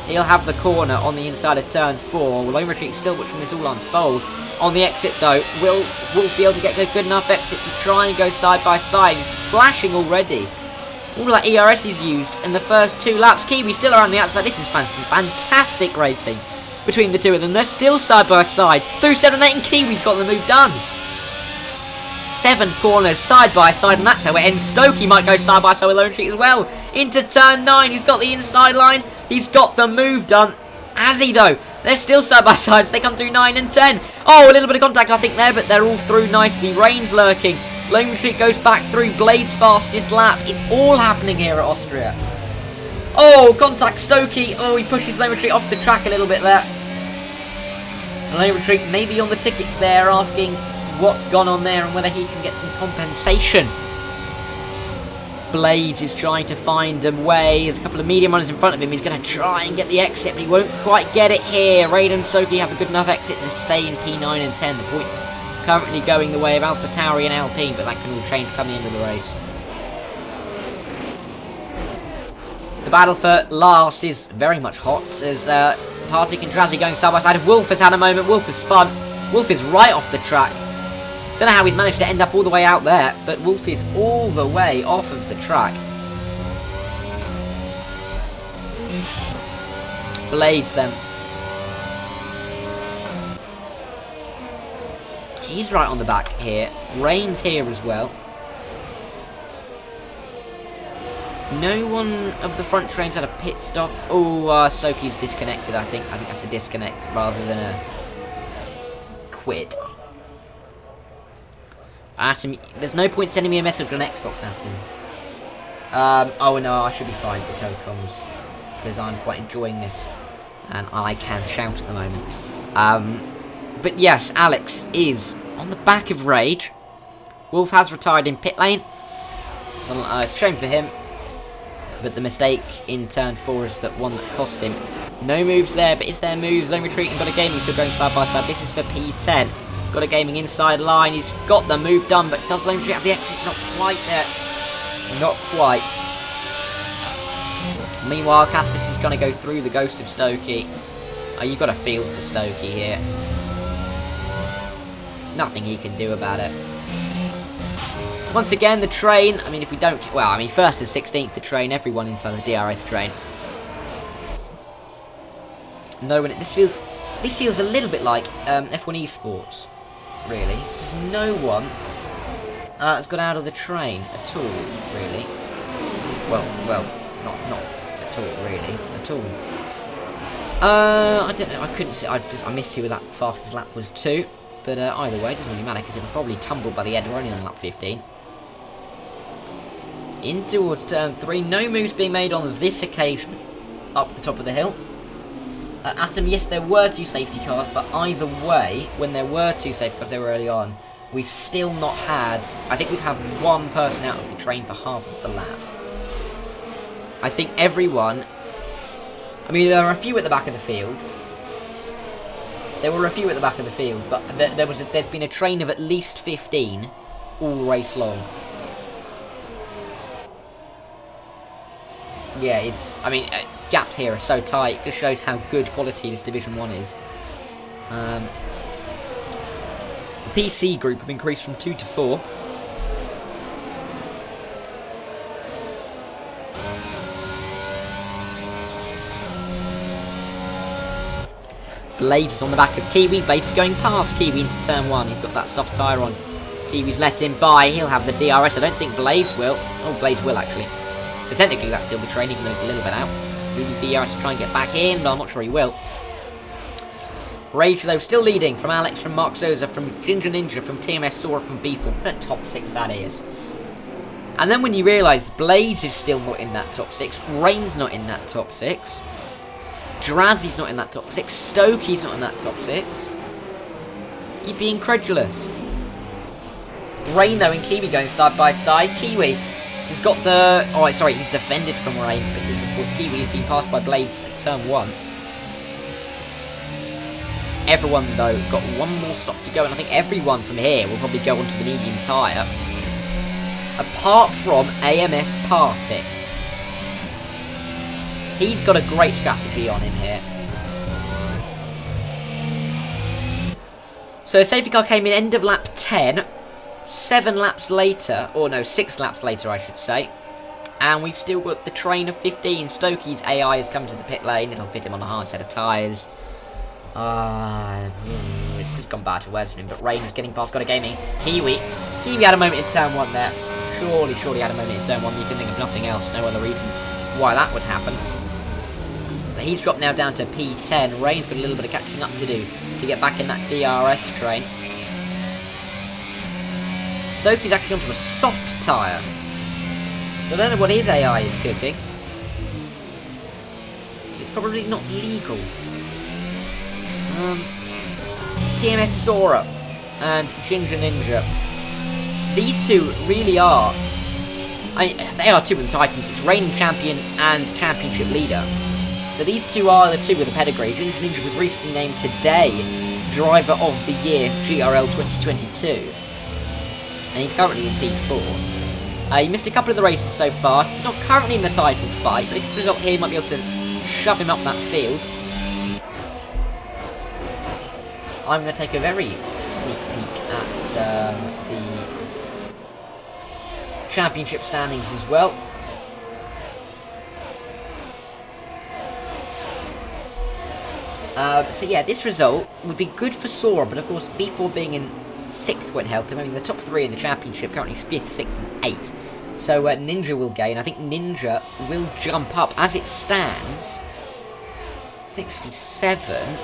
S1: He'll have the corner on the inside of turn 4. Lone Retreat still watching this all unfold. On the exit, though, will Wolf be able to get a good enough exit to try and go side by side? He's splashing already. All that ERS is used in the first 2 laps. Kiwi still around the outside. This is fantastic racing between the two of them. They're still side by side. Through 7 and 8, and Kiwi's got the move done. 7 corners side by side, and that's how it ends. Stokey might go side by side with Lone Retreat as well. Into turn 9. He's got the inside line. He's got the move done. Has he, though? They're still side by side as they come through 9 and 10. Oh, a little bit of contact, I think, there, but they're all through nicely. Rain's lurking. Lone Retreat goes back through. Blade's fastest lap. It's all happening here at Austria. Oh, contact Stokey. Oh, he pushes Lone Retreat off the track a little bit there. Lone Retreat maybe on the tickets there, asking what's gone on there and whether he can get some compensation. Blades is trying to find a way. There's a couple of medium runners in front of him. He's going to try and get the exit, but he won't quite get it here. Raid and Stokey have a good enough exit to stay in P9 and 10. The points currently going the way of AlphaTauri and Alpine, but that can all change come the end of the race. The battle for last is very much hot, as Hartig and Drazi going side by side. Wolf has had a moment, Wolf has spun. Wolf is right off the track. Don't know how he's managed to end up all the way out there, but Wolf is all the way off of the track. Blades then. He's right on the back here. Rain's here as well. No one of the front trains had a pit stop. Oh, Stokey's disconnected, I think. I think that's a disconnect rather than a quit. Atom, there's no point sending me a message on Xbox, Atom. Oh no, I should be fine for co-coms. Because I'm quite enjoying this. And I can shout at the moment. But yes, Alex is on the back of Rage. Wolf has retired in pit lane. So, it's a shame for him. But the mistake in turn 4 is that one that cost him. No moves there, but is there moves? Lone retreating, got a gaming, still going side by side. This is for P10. Got a gaming inside line. He's got the move done, but does Lone retreat have the exit? Not quite there. Not quite. Meanwhile, Cathis is going to go through the ghost of Stokey. Oh, you've got a field for Stokey here. There's nothing he can do about it. Once again, the train, I mean, if we don't... Well, I mean, 1st and 16th, the train, everyone inside the DRS train. No one... This feels a little bit like F1 Esports, really. There's no one that's got out of the train at all, really. Well, not at all, really. At all. I don't know, I couldn't see... I missed who that fastest lap was too. But either way, it doesn't really matter, because it'll probably tumble by the end. We're only on lap 15. In towards turn 3. No moves being made on this occasion. Up the top of the hill. Atom, yes, there were 2 safety cars, but either way, when there were 2 safety cars, they were early on, we've still not had... I think we've had 1 person out of the train for half of the lap. I think everyone... I mean, there were a few at the back of the field. But there's been a train of at least 15 all race long. Yeah, I mean, gaps here are so tight. It just shows how good quality this Division 1 is. The PC group have increased from 2 to 4. Blades is on the back of Kiwi. Blades is going past Kiwi into turn 1. He's got that soft tyre on. Kiwi's let him by. He'll have the DRS. I don't think Blades will. Oh, Blades will, actually. But technically, that's still the train, even though he's a little bit out. Loses the DRS to try and get back in, but I'm not sure he will. Rage, though, still leading from Alex, from Mark Souza, from Ginger Ninja, from TMS Sora, from Beefle. What a top 6 that is. And then when you realise Blades is still not in that top 6, Rain's not in that top 6, Drazzy's not in that top 6, Stokey's not in that top 6, you'd be incredulous. Rain, though, and Kiwi going side by side. Kiwi has got the... Oh, sorry, he's defended from Rain, because, of course, Kiwi has been passed by Blades at turn 1. Everyone, though, got 1 more stop to go, and I think everyone from here will probably go onto the medium tyre. Apart from AMS Party. He's got a great strategy on him here. So safety car came in end of lap 10. 7 laps later, or no, 6 laps later I should say. And we've still got the train of 15. Stokey's AI has come to the pit lane. It'll fit him on a hard set of tyres. It's just gone bad for Wesman, but Rain is getting past, got a gaming. Kiwi had a moment in turn 1 there. Surely had a moment in turn 1. You can think of nothing else, no other reason why that would happen. But he's dropped now down to P10. Rain's got a little bit of catching up to do to get back in that DRS train. Sophie's actually onto a soft tyre. So I don't know what his AI is cooking. It's probably not legal. TMS Sora and Ginger Ninja. These two really are... they are 2 of the Titans. It's reigning champion and championship leader. So these two are the 2 with the pedigree. Ginger Ninja was recently named today Driver of the Year GRL 2022. And he's currently in P4. He missed a couple of the races so far. He's not currently in the title fight, but if the result here, he might be able to shove him up that field. I'm going to take a very sneak peek at the championship standings as well. So yeah, this result would be good for Sora, but of course B4 being in 6th won't help him. I mean, the top 3 in the championship currently is 5th, 6th and 8th. So Ninja will gain. I think Ninja will jump up as it stands. 67.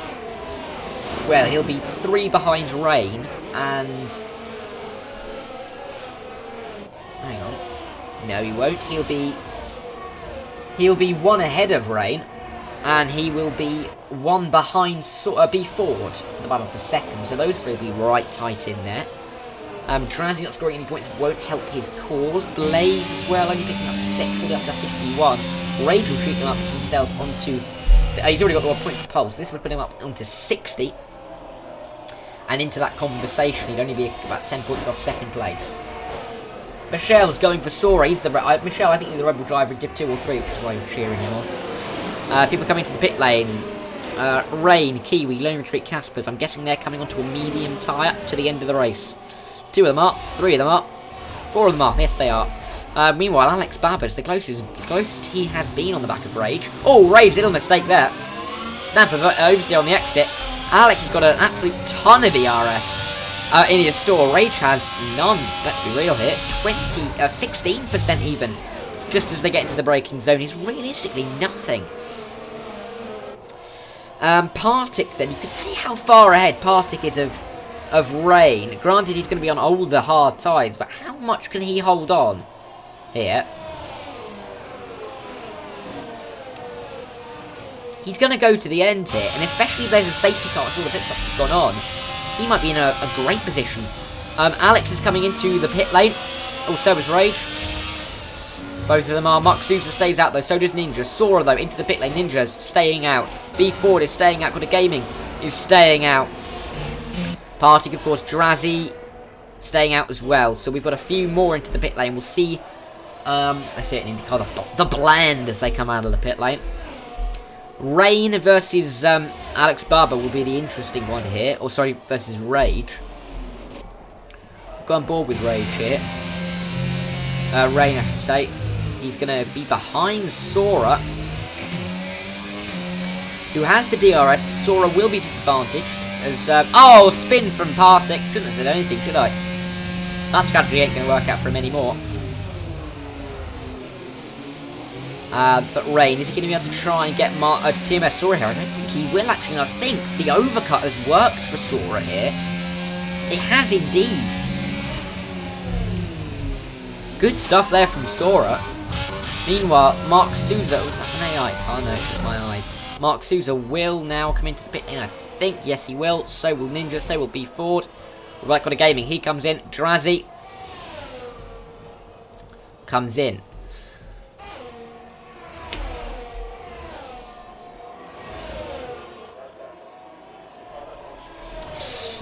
S1: Well, he'll be 3 behind Rain, and... hang on. No, he won't. He'll be 1 ahead of Rain, and he will be 1 behind B Ford for the battle for 2nd. So those 3 will be right tight in there. Transi not scoring any points won't help his cause. Blaze as well, only picking up 6, all the way up to 51. Rage will treat him up himself onto... he's already got 1 point for pole, so this would put him up onto 60. And into that conversation, he'd only be about 10 points off 2nd place. Michelle's going for Sora. He's the Michelle, I think, you're the Rebel driver in Div 2 or 3, which is why you're cheering him on. People coming to the pit lane. Rain, Kiwi, Lone Retreat, Caspers. I'm guessing they're coming onto a medium tyre to the end of the race. 2 of them are, 3 of them are, 4 of them are. Yes, they are. Meanwhile, Alex Babbage, the closest he has been on the back of Rage. Oh, Rage, little mistake there. Snap of oversteer on the exit. Alex has got an absolute ton of ERS in his store. Rage has none. Let's be real here. 16% even. Just as they get into the braking zone, is realistically nothing. Partick then, you can see how far ahead Partick is of Rain. Granted, he's going to be on older hard tyres, but how much can he hold on here? He's going to go to the end here, and especially if there's a safety car once all the pit stops have gone on, he might be in a great position. Alex is coming into the pit lane. Also is Rage. Both of them are. Mark Sousa stays out though, so does Ninja. Sora though, into the pit lane. Ninja's staying out. B Ford is staying out. Got a Gaming is staying out. Partick, of course, Drazzy staying out as well. So we've got a few more into the pit lane. We'll see. I see it in IndyCar, the blend as they come out of the pit lane. Rain versus Alex Barber will be the interesting one here. Or sorry, versus Rage. Go on board with Rage here. Rain, I should say. He's going to be behind Sora, who has the DRS. Sora will be disadvantaged. As, oh, spin from Partick. Shouldn't have said anything, should I? That strategy ain't going to work out for him anymore. But Rain, is he going to be able to try and get TMS Sora here? I don't think he will, actually. I think the overcut has worked for Sora here. It has indeed. Good stuff there from Sora. Meanwhile, Mark Sousa... was that an AI? Oh no, it's my eyes. Mark Sousa will now come into the pit lane, I think. Yes, he will. So will Ninja. So will B Ford. Right, got a Gaming. He comes in. Drazzy comes in.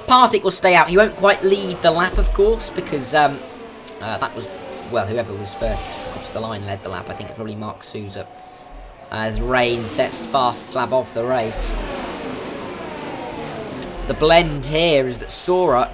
S1: Partick will stay out. He won't quite lead the lap, of course, because that was... well, whoever was first across the line led the lap. I think it's probably Mark Sousa. As Rain sets fast slab off the race. The blend here is that Sora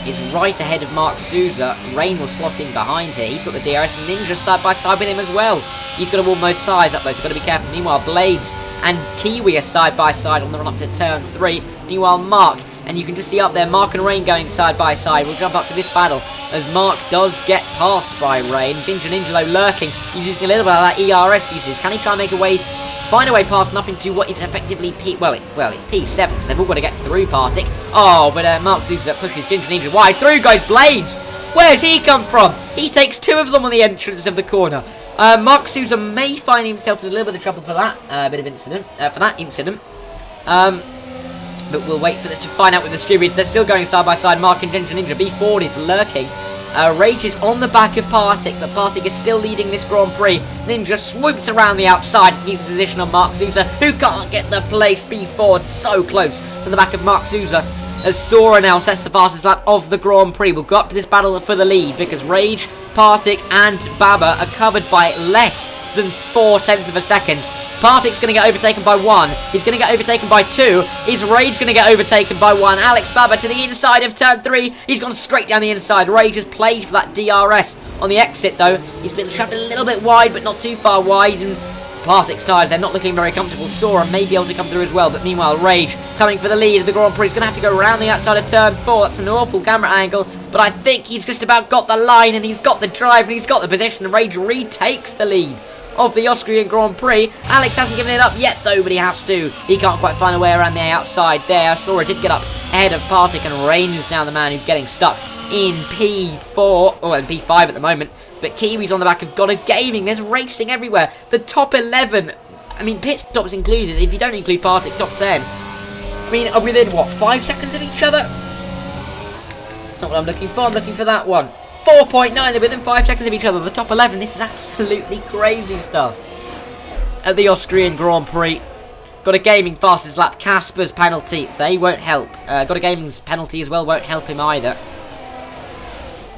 S1: is right ahead of Mark Sousa. Rain will slot in behind here. He's got the DRS and Ninja side by side with him as well. He's got to warm those tyres up though, so got to be careful. Meanwhile, Blades and Kiwi are side by side on the run up to turn 3. Meanwhile, Mark, and you can just see up there, Mark and Rain going side by side. We'll jump up to this battle as Mark does get passed by Rain. Ninja though lurking. He's using a little bit of that ERS usage. Can he try and make a way, find a way past and up into what is effectively P... well, it's P7, because they've all got to get through Partick. Oh, but Mark Sousa pushes Ninja wide. Through goes Blades. Where's he come from? He takes 2 of them on the entrance of the corner. Mark Sousa may find himself in a little bit of trouble for that incident. But we'll wait for this to find out with the distributors. They're still going side by side. Mark and Ninja. B Ford is lurking. Rage is on the back of Partick, but Partick is still leading this Grand Prix. Ninja swoops around the outside, keeps the position on Mark Souza, who can't get the place. B4 so close to the back of Mark Souza, as Sora now sets the fastest lap of the Grand Prix. We'll go up to this battle for the lead, because Rage, Partick and Baba are covered by less than 0.4 of a second. Partick's going to get overtaken by 1. He's going to get overtaken by 2. Is Rage going to get overtaken by 1? Alex Baba to the inside of turn 3. He's gone straight down the inside. Rage has played for that DRS on the exit, though. He's been shoved a little bit wide, but not too far wide. And Partick's tyres, they're not looking very comfortable. Sora may be able to come through as well, but meanwhile, Rage coming for the lead of the Grand Prix. He's going to have to go around the outside of turn 4. That's an awful camera angle, but I think he's just about got the line, and he's got the drive, and he's got the position. And Rage retakes the lead of the Austrian Grand Prix. Alex hasn't given it up yet, though, but he has to. He can't quite find a way around the outside there. Sora did get up ahead of Partick, and Rain is now the man who's getting stuck in P4, or in P5 at the moment. But Kiwi's on the back of Gotta Gaming. There's racing everywhere. The top 11, I mean, pit stops included. If you don't include Partick, top 10. I mean, are within, what, 5 seconds of each other? That's not what I'm looking for. I'm looking for that one. 4.9, they're within 5 seconds of each other. The top 11, this is absolutely crazy stuff. At the Austrian Grand Prix, Got a Gaming fastest lap. Casper's penalty, they won't help. Got a Gaming's penalty as well, won't help him either.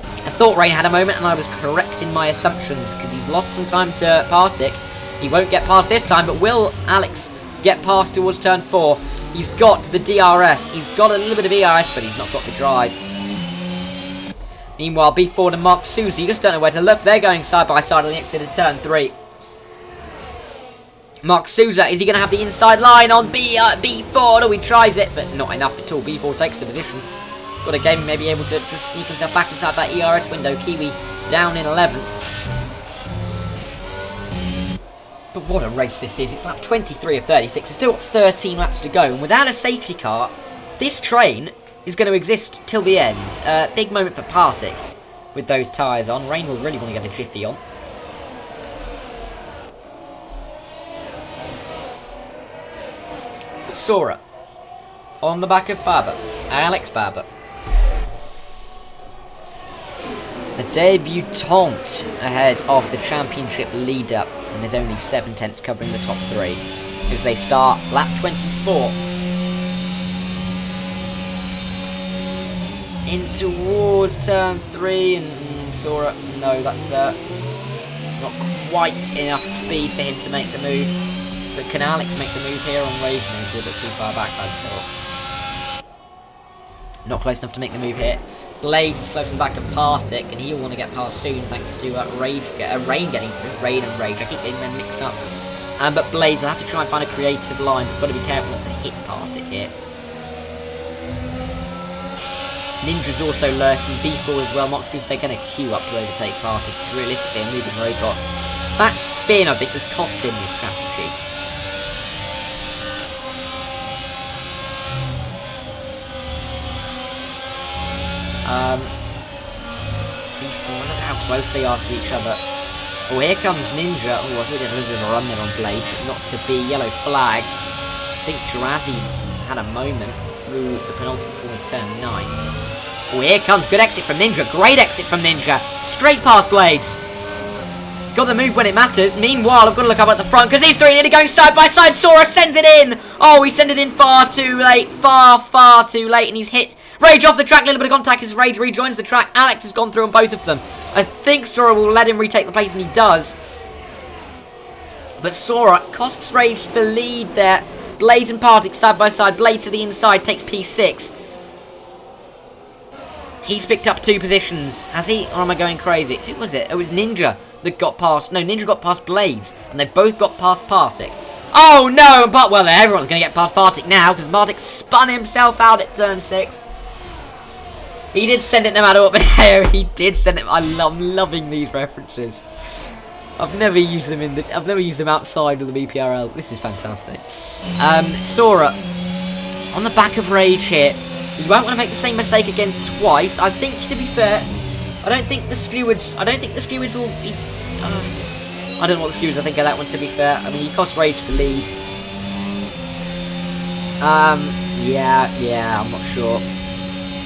S1: I thought Rain had a moment, and I was correct in my assumptions, because he's lost some time to Partick. He won't get past this time, but will Alex get past towards turn 4? He's got the DRS. He's got a little bit of ERS, but he's not got the drive. Meanwhile, B4 and Mark Souza, you just don't know where to look. They're going side by side on the exit of turn 3. Mark Souza, is he going to have the inside line on B4? No, he tries it, but not enough at all. B4 takes the position. Got a Gaming may be able to just sneak himself back inside that ERS window. Kiwi down in 11th. But what a race this is. It's lap 23 of 36. We've still got 13 laps to go. And without a safety car, this train is going to exist till the end. Big moment for Partick with those tyres on. Rain will really want to get a jiffy on. Sora on the back of Baba. Alex Baba. The debutante ahead of the championship leader. And there's only 7 tenths covering the top 3. As they start lap 24. In towards turn 3, and Sora, no, that's not quite enough speed for him to make the move. But can Alex make the move here on Rage? No, he's a little bit too far back, I thought. Not close enough to make the move here. Blaze is close to the back of Partick, and he'll want to get past soon thanks to Rain getting through. Rain and Rage, I keep getting them mixed up. But Blaze will have to try and find a creative line. We've got to be careful not to hit Partick here. Ninja's also lurking, B4 as well. Moxley's they're going to queue up to overtake Partick. Realistically, a moving robot. That spin, I think, has cost him this strategy. B4, look how close they are to each other. Oh, here comes Ninja. Oh, I thought there was a run there on Blaze, but not to be. Yellow flags. I think Jirazi's had a moment through the penultimate corner of turn 9. Oh, here comes. Good exit from Ninja. Great exit from Ninja. Straight past Blades. Got the move when it matters. Meanwhile, I've got to look up at the front because these three nearly going side by side. Sora sends it in. Oh, he sent it in far too late. Far too late. And he's hit Rage off the track. A little bit of contact as Rage rejoins the track. Alex has gone through on both of them. I think Sora will let him retake the place, and he does. But Sora costs Rage the lead there. Blades and Partick side by side. Blade to the inside takes P6. He's picked up 2 positions. Has he? Or am I going crazy? Who was it? It was Ninja that got past. No, Ninja got past Blades. And they both got past Partick. Oh no! But, well, everyone's going to get past Partick now. Because Partick spun himself out at turn 6. He did send it no matter what. But he did send it. I'm loving these references. I've never used them I've never used them outside of the BPRL. This is fantastic. Sora on the back of Rage here. You won't want to make the same mistake again twice. I think, to be fair, I don't think the stewards will be. I don't know what the stewards think of that one. To be fair, I mean, he cost Rage the lead. Yeah, I'm not sure.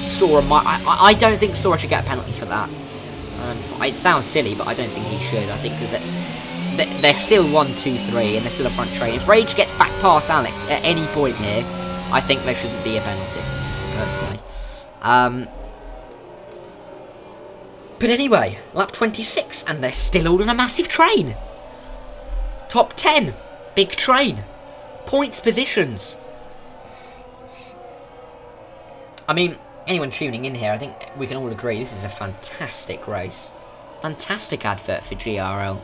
S1: Sora might. I don't think Sora should get a penalty for that. It sounds silly, but I don't think he should. I think that they're still 1, 2, 3, and they're still a front train. If Rage gets back past Alex at any point here, I think there shouldn't be a penalty, personally. But anyway, lap 26, and they're still all in a massive train. Top 10, big train. Points positions. I mean, anyone tuning in here, I think we can all agree this is a fantastic race. Fantastic advert for GRL.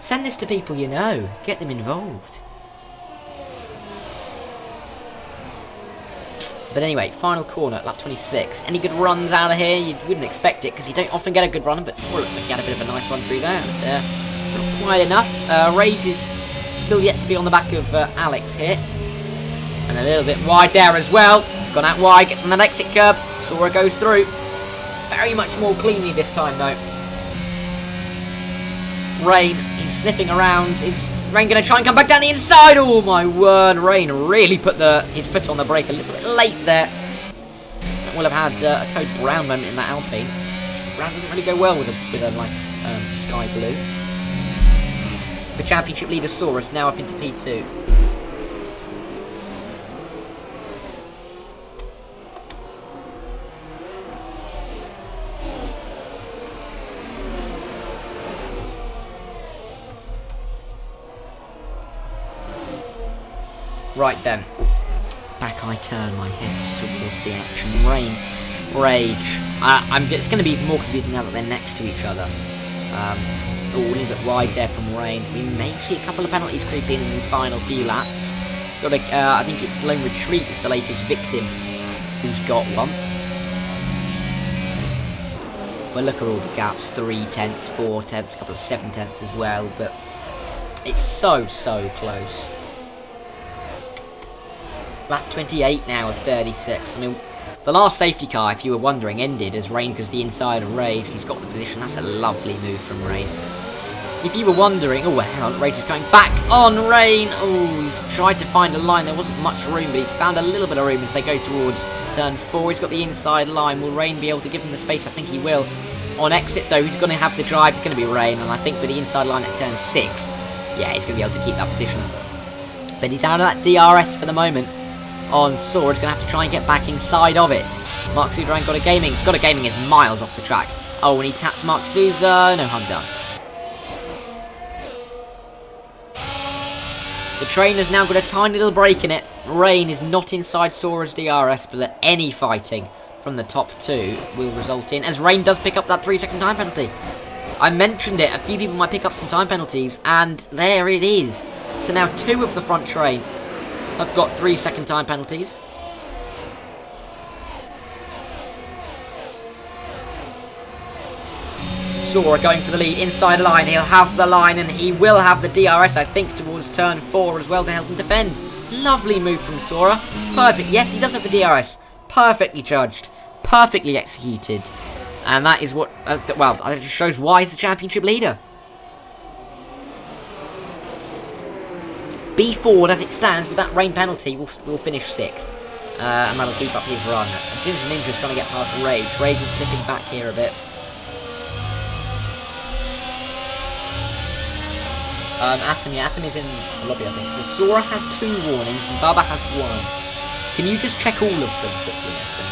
S1: Send this to people you know. Get them involved. But anyway, final corner at lap 26. Any good runs out of here? You wouldn't expect it because you don't often get a good run, but Sora looks like he had a bit of a nice run through there. Not quite enough. Rage is still yet to be on the back of Alex here. And a little bit wide there as well. He's gone out wide, gets on that exit curb. Sora goes through. Very much more cleanly this time though. Rain, he's sniffing around. Is Rain going to try and come back down the inside? Oh my word, Rain really put his foot on the brake a little bit late there. That will have had a Code Brown moment in that Alpine. Brown doesn't really go well with a nice sky blue. The championship leader Saurus now up into P2. Right then, back I turn my head towards the action. Rage. It's going to be more confusing now that they're next to each other. A little bit wide there from Rain. We may see a couple of penalties creep in the final few laps. I think it's Lone Retreat is the latest victim who's got one. Well, look at all the gaps. 3 tenths, 4 tenths, a couple of 7 tenths as well. But it's so close. Lap 28 now of 36. I mean, the last safety car, if you were wondering, ended as Rain goes the inside of Rage. He's got the position. That's a lovely move from Rain. If you were wondering, oh, hang on, Rage is going back on Rain. Oh, he's tried to find a line. There wasn't much room, but he's found a little bit of room as they go towards turn 4. He's got the inside line. Will Rain be able to give him the space? I think he will. On exit, though, who's going to have the drive? It's going to be Rain, and I think with the inside line at turn 6, yeah, he's going to be able to keep that position. But he's out of that DRS for the moment. On Sword, going to have to try and get back inside of it. Mark Souza got a gaming. Got a gaming is miles off the track. Oh, and he taps Mark Souza. No harm done. The train has now got a tiny little break in it. Rain is not inside Sora's DRS, but any fighting from the top 2 will result in, as Rain does pick up that 3-second time penalty. I mentioned it. A few people might pick up some time penalties, and there it is. So now 2 of the front train have got 3-second time penalties. Sora going for the lead inside line. He'll have the line and he will have the DRS, I think, towards turn 4 as well to help him defend. Lovely move from Sora. Perfect. Yes, he does have the DRS. Perfectly judged. Perfectly executed. And that is what, well, it just shows why he's the championship leader. B Ford, as it stands, with that rain penalty, will finish 6th. And that'll keep up his run. Ginger Ninja's trying to get past Rage. Rage is slipping back here a bit. Atom is in the lobby, I think. So Sora has 2 warnings and Baba has 1. Can you just check all of them quickly, Atom?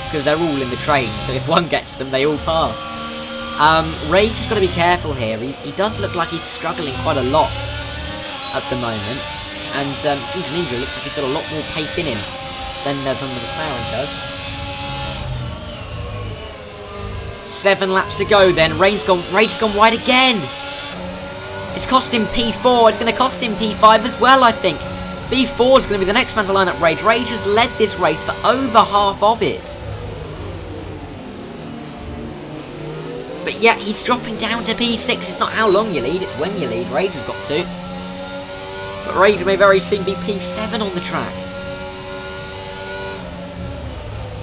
S1: Because they're all in the train, so if one gets them, they all pass. Rage has got to be careful here. He does look like he's struggling quite a lot at the moment. And Ginger Ninja looks like he's got a lot more pace in him than the McLaren does. 7 laps to go then. Rage's gone wide again. It's cost him P4. It's going to cost him P5 as well, I think. B4 is going to be the next man to line up Rage. Rage has led this race for over half of it. But yet he's dropping down to P6. It's not how long you lead, it's when you lead. Rage has got to. But Rage may very soon be P7 on the track.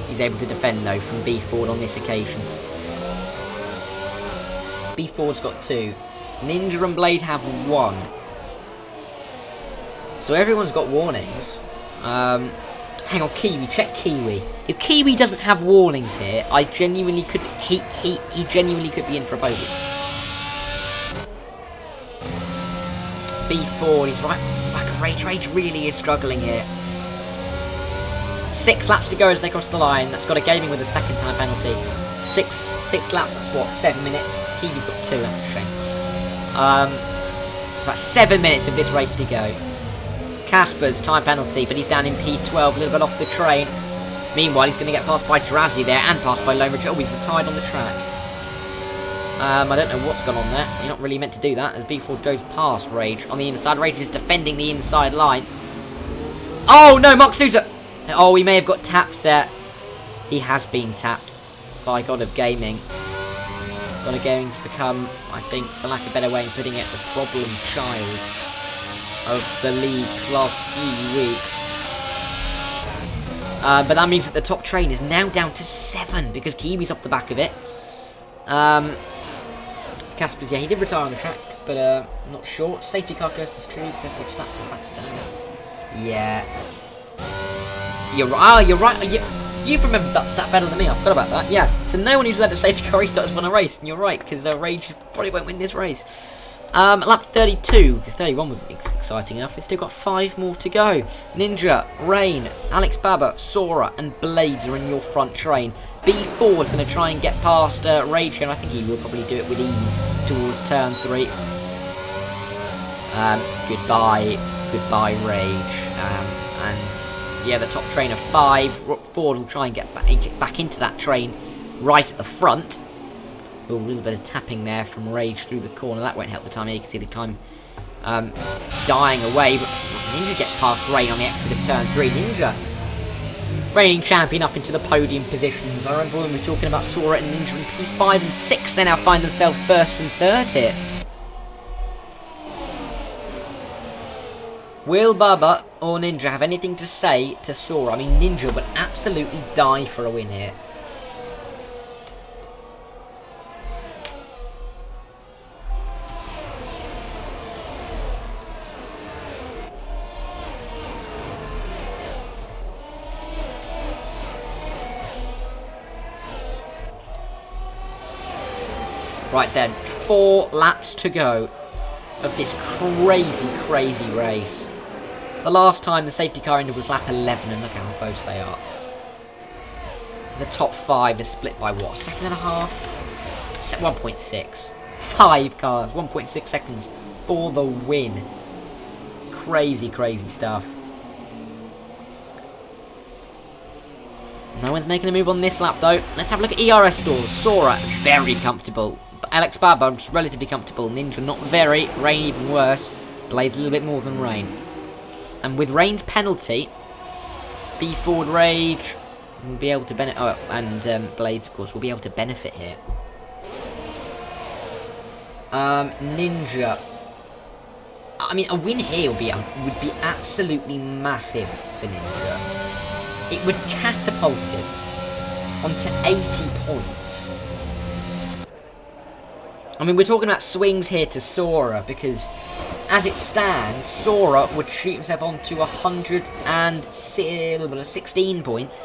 S1: He's able to defend though from B Ford on this occasion. B Ford's got 2. Ninja and Blade have 1. So everyone's got warnings. Hang on, Kiwi, check Kiwi. If Kiwi doesn't have warnings here, I genuinely could... He genuinely could be in for a podium. B4, he's right back of Rage. Rage really is struggling here. 6 laps to go as they cross the line. That's got a gaming with a second time penalty. Six laps, that's what, 7 minutes? Kiwi's got 2, that's a shame. It's about 7 minutes of this race to go. Casper's time penalty, but he's down in P12, a little bit off the train. Meanwhile, he's going to get passed by Drazzy there and passed by Lone Ridge. Oh, he's retired on the track. I don't know what's gone on there. You're not really meant to do that as B4 goes past Rage. On the inside, Rage is defending the inside line. Oh, no, Mark Sousa. Oh, he may have got tapped there. He has been tapped by God of Gaming. God of Gaming to become, I think, for lack of a better way of putting it, the problem child of the league last few weeks. But that means that the top train is now down to 7 because Kiwi's off the back of it. Casper's, yeah, he did retire on the track, but not sure. Safety car curse is true because of stats and factors down. Yeah. You're right. Oh, you're right. You've remembered that stat better than me. I forgot about that. Yeah. So no one who's led a safety car restart has won a race. And you're right, because Rage probably won't win this race. Lap 32. 31 wasn't exciting enough. It's still got 5 more to go. Ninja, Rain, Alex Baba, Sora, and Blades are in your front train. B4 is going to try and get past Rage here, and I think he will probably do it with ease towards turn 3. Goodbye, Rage. And yeah, the top train of 5. Ford will try and get back into that train right at the front. Oh, a little bit of tapping there from Rage through the corner. That won't help the time. Here you can see the time dying away. But Ninja gets past Rain on the exit of turn 3. Ninja, reigning champion, up into the podium positions. I remember when we were talking about Sora and Ninja in P5 and 6. They now find themselves first and third here. Will Baba or Ninja have anything to say to Sora? I mean, Ninja would absolutely die for a win here. Right then, 4 laps to go of this crazy race. The last time the safety car ended was lap 11, and look how close they are. The top 5 is split by what? Second and a half? 1.6. 5 cars, 1.6 seconds for the win. Crazy stuff. No one's making a move on this lap though. Let's have a look at ERS scores. Sora, very comfortable. Alex Baba, relatively comfortable. Ninja, not very. Rain, even worse. Blades, a little bit more than Rain. And with Rain's penalty, B Ford Rage will be able to benefit. Oh, and Blades, of course, will be able to benefit here. Ninja. I mean, a win here would be absolutely massive for Ninja. It would catapult him onto 80 points. I mean, we're talking about swings here to Sora, because as it stands, Sora would shoot himself onto 116 points.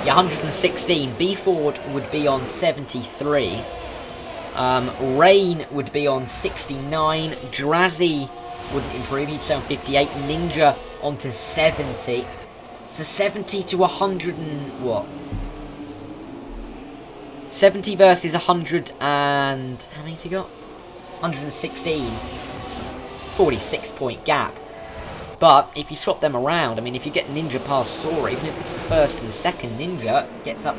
S1: Yeah, 116. B Ford would be on 73. Rain would be on 69. Drazzy wouldn't improve, he'd stay on 58. Ninja onto 70. So 70 to 100 and what? 70 versus 100 and... how many's he got? 116. It's a 46 point gap. But if you swap them around, I mean, if you get Ninja past Sora, even if it's the first and second, Ninja gets up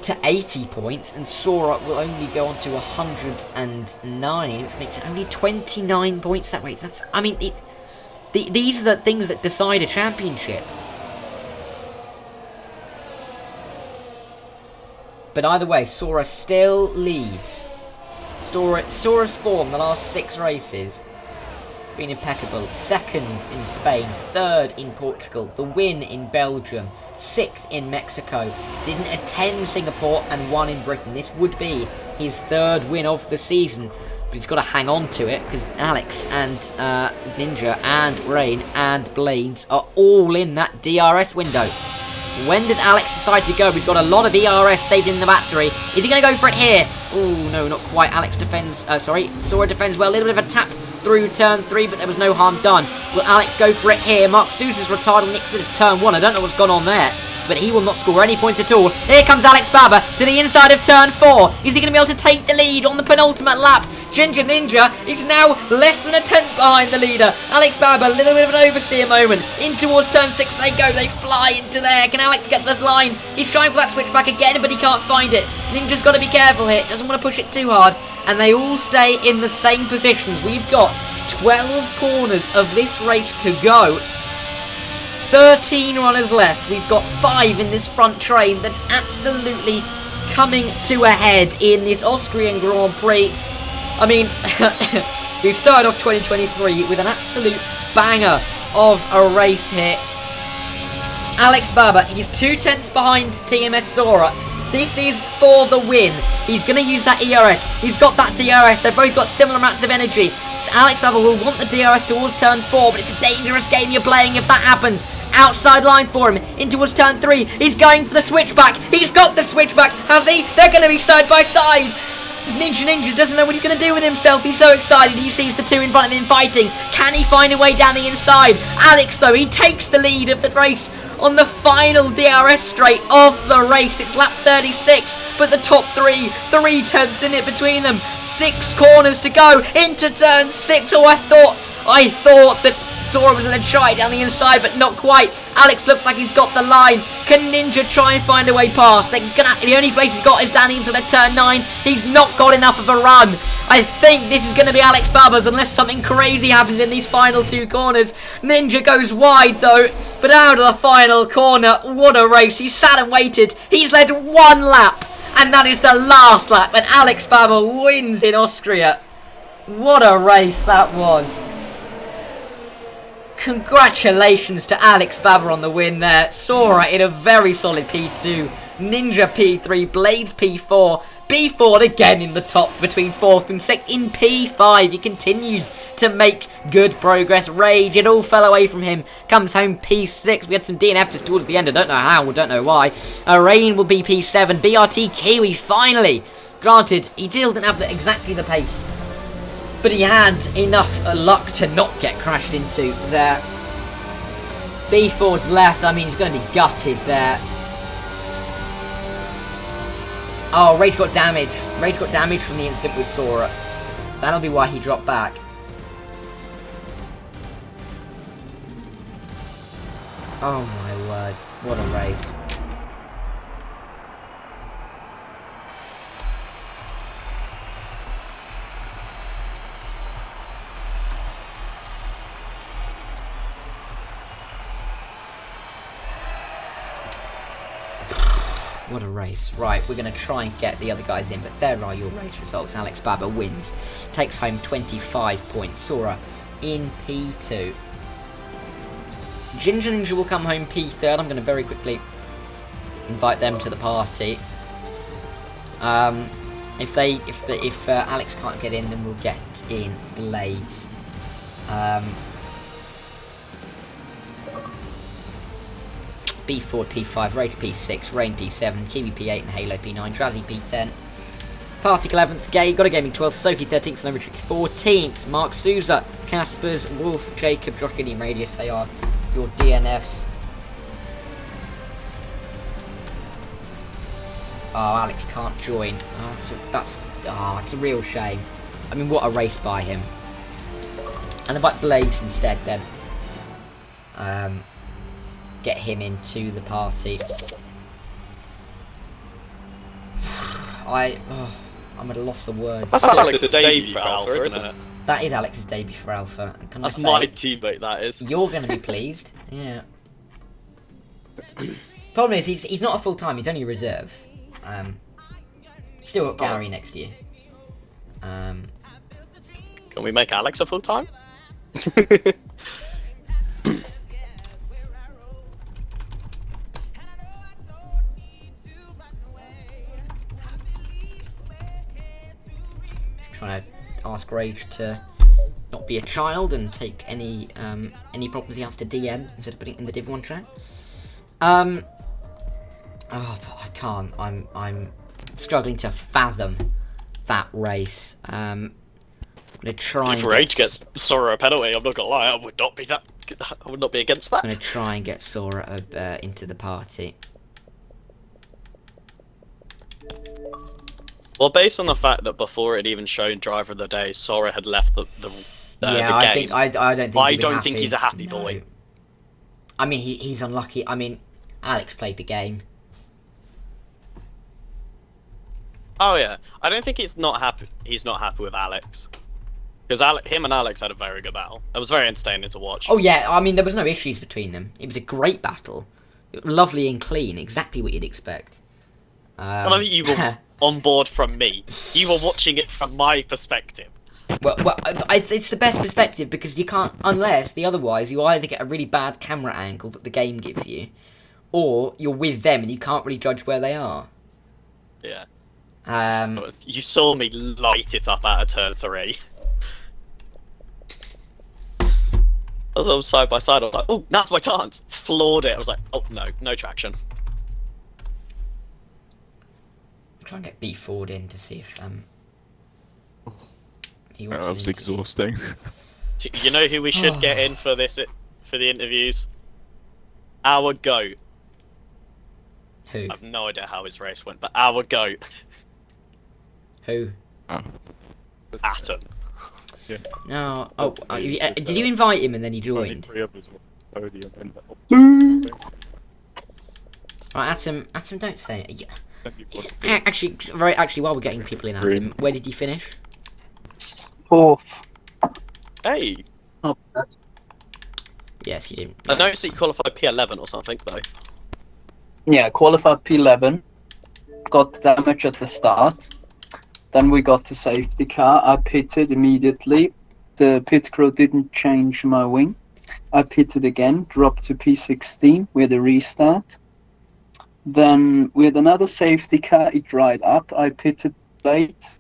S1: to 80 points, and Sora will only go on to 109, which makes it only 29 points that way. That's, I mean, these are the things that decide a championship. But either way, Sora still leads. Sora's form the last 6 races has been impeccable. 2nd in Spain, 3rd in Portugal, the win in Belgium, 6th in Mexico, didn't attend Singapore, and 1 in Britain. This would be his 3rd win of the season. But he's got to hang on to it because Alex and Ninja and Rain and Blades are all in that DRS window. When does Alex decide to go? We've got a lot of ERS saved in the battery. Is he going to go for it here? Oh, no, not quite. Alex defends, Sora defends well. A little bit of a tap through turn 3, but there was no harm done. Will Alex go for it here? Mark Sousa's retarded next to turn 1. I don't know what's gone on there, but he will not score any points at all. Here comes Alex Baba to the inside of turn 4. Is he going to be able to take the lead on the penultimate lap? Ginger Ninja is now less than a tenth behind the leader. Alex Baba, a little bit of an oversteer moment. In towards turn 6 they go. They fly into there. Can Alex get this line? He's trying for that switchback again, but he can't find it. Ninja's got to be careful here. Doesn't want to push it too hard. And they all stay in the same positions. We've got 12 corners of this race to go. 13 runners left. We've got 5 in this front train that's absolutely coming to a head in this Austrian Grand Prix. I mean, we've started off 2023 with an absolute banger of a race here. Alex Baba, he's 2 tenths behind TMS Sora. This is for the win. He's going to use that ERS. He's got that DRS. They've both got similar amounts of energy. So Alex Baba will want the DRS towards turn 4, but it's a dangerous game you're playing if that happens. Outside line for him, in towards turn 3. He's going for the switchback. He's got the switchback. Has he? They're going to be side by side. Ninja doesn't know what he's going to do with himself. He's so excited. He sees the 2 in front of him fighting. Can he find a way down the inside? Alex, though, he takes the lead of the race on the final DRS straight of the race. It's lap 36, but the top 3 tenths in it between them. 6 corners to go into turn 6. Oh, I thought that Sora was going to try it down the inside, but not quite. Alex looks like he's got the line. Can Ninja try and find a way past? The only place he's got is down into the turn 9. He's not got enough of a run. I think this is going to be Alex Baba's unless something crazy happens in these final 2 corners. Ninja goes wide though, but out of the final corner. What a race. He sat and waited. He's led 1 lap, and that is the last lap, and Alex Baba wins in Austria. What a race that was. Congratulations to Alex Baba on the win there. Sora in a very solid P2. Ninja P3. Blades P4. B4 again in the top between 4th and 6th. In P5 he continues to make good progress. Rage, it all fell away from him. Comes home P6. We had some DNFs towards the end. I don't know how, I don't know why. Rain will be P7. BRT Kiwi finally. Granted, he still didn't have exactly the pace, but he had enough luck to not get crashed into there. B4's left. I mean, he's going to be gutted there. Oh, Rage got damaged. Rage got damaged from the incident with Sora. That'll be why he dropped back. Oh my word. What a race. What a race. Right, we're going to try and get the other guys in, but there are your race results. Alex Baba wins. Takes home 25 points. Sora in P2. Ginger Ninja will come home P3rd. I'm going to very quickly invite them to the party. If Alex can't get in, then we'll get in Blades. B4, P5, Rage P6, Rain P7, Kiwi P8, and Halo P9, Drazzy P10. Particle 11th, Gay, got a gaming 12th, Soki 13th, and Matrix 14th. Mark Sousa, Caspers, Wolf, Jacob, Josh Giddy, and Radius, they are your DNFs. Oh, Alex can't join. Oh, it's a real shame. I mean, what a race by him. And invite Blades instead then. Get him into the party. I'm at a loss for words.
S2: That's Alex's debut for Alpha, isn't it?
S1: That is Alex's debut for Alpha. And
S2: that's my teammate, that is.
S1: You're going to be pleased. Yeah. Problem is, he's not a full-time, he's only a reserve. Still got Gary next year.
S2: Can we make Alex a full-time?
S1: Trying to ask Rage to not be a child and take any problems he has to DM instead of putting it in the Div 1 chat. Oh, but I can't. I'm struggling to fathom that race. I'm gonna try.
S2: If Rage gets Sora a penalty, I'm not gonna lie, I would not be against that.
S1: I'm gonna try and get Sora into the party.
S2: Well, based on the fact that before it even shown Driver of the Day, Sora had left the game.
S1: I don't
S2: think he's a happy boy.
S1: I mean, he's unlucky. I mean, Alex played the game.
S2: Oh yeah, I don't think he's not happy. He's not happy with Alex, because him and Alex had a very good battle. It was very entertaining to watch.
S1: Oh yeah, I mean there was no issues between them. It was a great battle, lovely and clean, exactly what you'd expect.
S2: I love that you were on board from me. You were watching it from my perspective.
S1: Well, it's the best perspective because you can't, unless otherwise you either get a really bad camera angle that the game gives you, or you're with them and you can't really judge where they are.
S2: Yeah. You saw me light it up out of turn 3. I was side by side. I was like, "Oh, that's my chance!" Floored it. I was like, "Oh no, no traction."
S1: Try and get B Ford in to see if he
S3: That
S1: wants an
S3: was
S1: interview.
S3: exhausting.
S2: You know who we should get in for the interviews? Our goat.
S1: Who?
S2: I have no idea how his race went, but our goat,
S1: Who?
S3: Oh.
S2: Atom.
S3: Yeah.
S1: No. Oh, did you invite him and then he joined?
S3: Three others were podium and
S1: Right, Atom, don't say it. Yeah.
S3: You've got
S1: Actually, while we're getting people in, Atom, where did you finish?
S4: 4th.
S2: Hey,
S4: Not bad.
S1: Yes, you didn't.
S2: I noticed that you qualified P11 or something though.
S4: Yeah, qualified P11. Got damage at the start. Then we got the safety car. I pitted immediately. The pit crew didn't change my wing. I pitted again, dropped to P16 with a restart. Then with another safety car, it dried up. I pitted late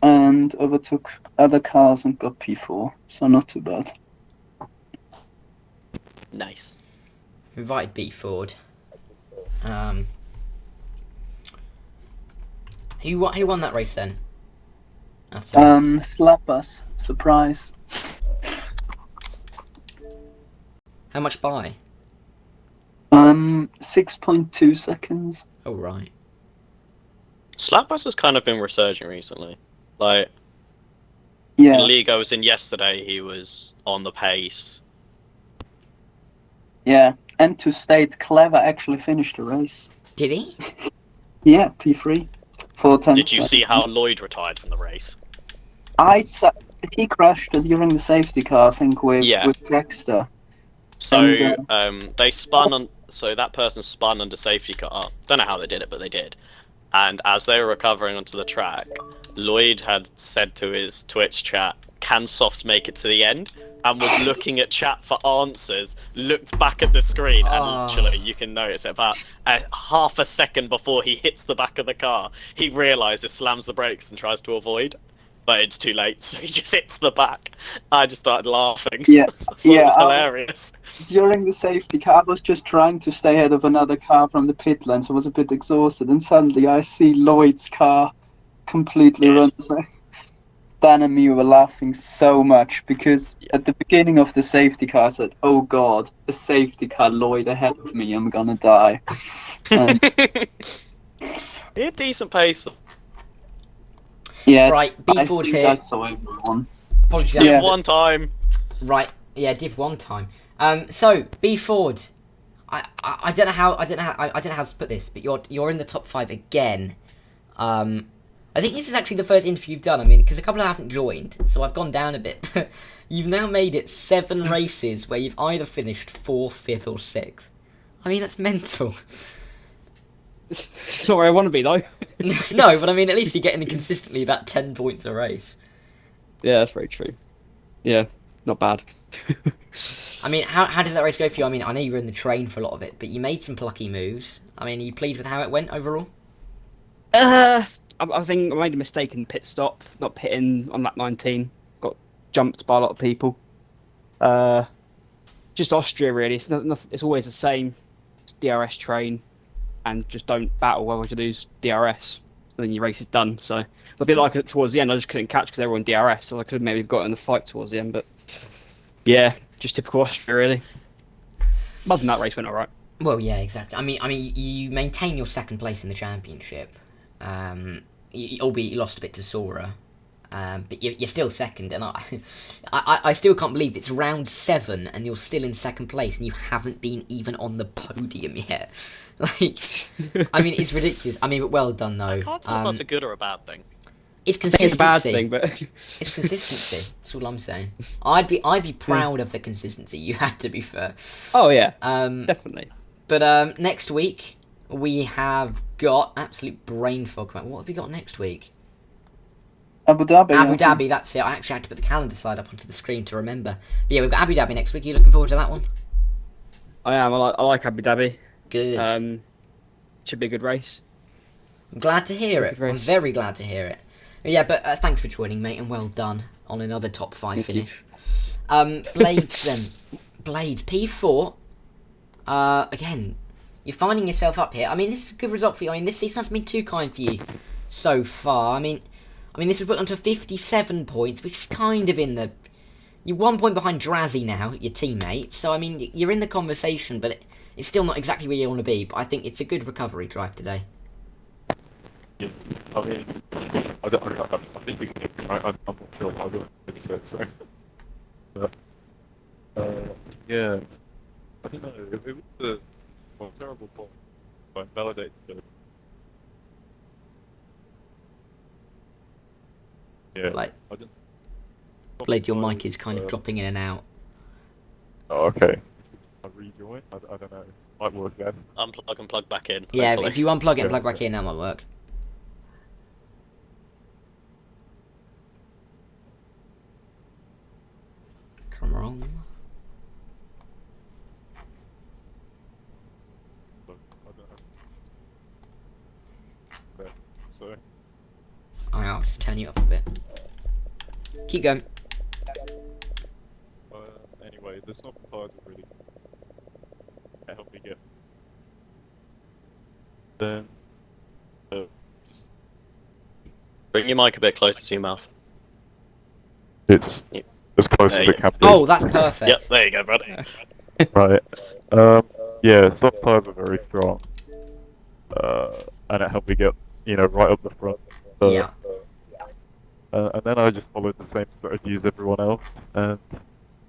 S4: and overtook other cars and got P4. So not too bad.
S2: Nice.
S1: Invited B Ford. Who won that race then? Atom.
S4: Slap us. Surprise.
S1: How much by?
S4: 6.2 seconds.
S1: Oh right.
S2: Slapbass has kind of been resurging recently. Like,
S4: Yeah.
S2: the league I was in yesterday, he was on the pace.
S4: Yeah, and to state, Clever actually finished the race.
S1: Did he?
S4: Yeah, P3. 4 times.
S2: Did you see how Lloyd retired from the race?
S4: He crashed during the safety car, I think, with Dexter.
S2: So
S4: And,
S2: they spun on. So that person spun under safety car. Don't know how they did it, but they did. And as they were recovering onto the track, Lloyd had said to his Twitch chat, "Can softs make it to the end?" And was looking at chat for answers. Looked back at the screen, and literally, you can notice it about half a second before he hits the back of the car, he realizes, slams the brakes, and tries to avoid. But it's too late, so he just hits the back. I just started laughing.
S4: Yeah,
S2: I thought it was hilarious.
S4: during the safety car, I was just trying to stay ahead of another car from the pit lane, so I was a bit exhausted. And suddenly I see Lloyd's car completely run. Dan and me were laughing so much because at the beginning of the safety car, I said, "Oh God, a safety car, Lloyd ahead of me, I'm gonna die."
S2: He had decent pace.
S4: Yeah,
S1: Right,
S4: I
S1: B Ford's
S4: think
S1: here.
S4: I saw everyone.
S1: Apologies.
S4: Yeah.
S2: One time.
S1: Right, yeah, Div 1 time. So B Ford, I don't know how to put this, but you're in the top 5 again. I think this is actually the first interview you've done. I mean, because a couple haven't joined, so I've gone down a bit. You've now made it 7 races where you've either finished 4th, 5th, or 6th. I mean, that's mental.
S5: Sorry, I want to be though.
S1: No, but I mean, at least you're getting consistently about 10 points a race.
S5: Yeah, that's very true. Yeah, not bad.
S1: I mean, how did that race go for you? I mean, I know you were in the train for a lot of it, but you made some plucky moves. I mean, are you pleased with how it went overall?
S5: I I think I made a mistake in pit stop, not pitting on lap 19. Got jumped by a lot of people. Just Austria, really. It's always the same. It's DRS train, and just don't battle, otherwise you lose DRS, and then your race is done. So a bit like it towards the end, I just couldn't catch because they were on DRS, so I could have maybe got in the fight towards the end. But yeah, just typical Austria, really. Other than that, race went alright.
S1: Well, yeah, exactly. I mean, you maintain your second place in the championship, albeit you lost a bit to Sora, but you're still second. And I still can't believe it's round 7 and you're still in second place and you haven't been even on the podium yet. Like, I mean, it's ridiculous. I mean, but well done though.
S2: I can't tell if that's a good or a bad thing.
S1: It's
S5: I think it's
S1: consistency.
S5: a bad thing, but
S1: It's consistency. That's all I'm saying. I'd be proud of the consistency. You have to be fair.
S5: oh yeah,
S1: Um,
S5: definitely.
S1: But next week we have got absolute brain fog. What have we got next week?
S4: Abu Dhabi.
S1: Abu
S4: I think.
S1: Dhabi. That's it. I actually had to put the calendar slide up onto the screen to remember. But yeah, we've got Abu Dhabi next week. Are you looking forward to that one?
S5: I am. I like Abu Dhabi.
S1: Good.
S5: Should be a good race.
S1: I'm glad to hear it.
S5: Good race.
S1: I'm very glad to hear it. Yeah, but thanks for joining, mate, and well done on another top 5
S5: Thank you.
S1: finish. Blades then. Blades P4. Again, you're finding yourself up here. I mean, this is a good result for you. I mean, this season hasn't been too kind for you so far. I mean, this was put onto 57 points, which is kind of in the... You're 1 point behind Drazzy now, your teammate. So, I mean, you're in the conversation, but it's still not exactly where you want to be. But I think it's a good recovery drive today.
S3: Yeah, I mean, I think we can. I'm not sure how good it is, so. But, yeah, I don't know. It was a terrible point. I validated it. Yeah,
S1: Like,
S3: I didn't.
S1: Blade, your mic is kind of dropping in and out.
S3: Oh, okay. I rejoin. I don't know. Might work then.
S2: Unplug and plug back in.
S1: Yeah,
S2: hopefully.
S1: if you unplug it and
S3: Yeah.
S1: plug back in, that might work. Come on.
S3: But I don't know. But, so.
S1: I'll just turn you up a bit. Keep going.
S3: Anyway, the snob cards are really help me get. Then, just
S2: Bring your mic a bit closer to your mouth.
S3: it's
S2: Yeah.
S3: as close
S2: There
S3: as
S2: you
S3: it can be.
S1: Oh, that's perfect.
S2: Yep, there you go, buddy.
S3: Right. Yeah, snob cards are very strong. And it helped me get, right up the front.
S1: Yeah.
S3: And then I just followed the same strategy as everyone else. And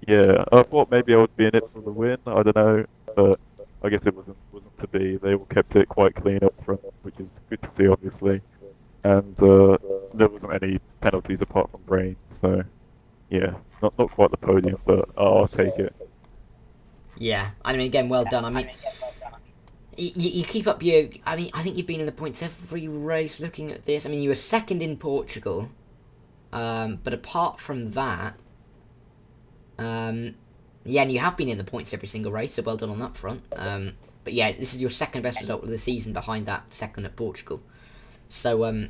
S3: yeah, I thought maybe I would be in it for the win. I don't know, but I guess it wasn't to be. They all kept it quite clean up front, which is good to see, obviously. And there wasn't any penalties apart from rain, so yeah, not quite the podium, but I'll take it.
S1: Yeah. I mean, again, well done. I mean, you keep up your... I mean, I think you've been in the points every race looking at this. I mean, you were second in Portugal. But apart from that... yeah, and you have been in the points every single race, so well done on that front. But yeah, this is your second best result of the season behind that second at Portugal. So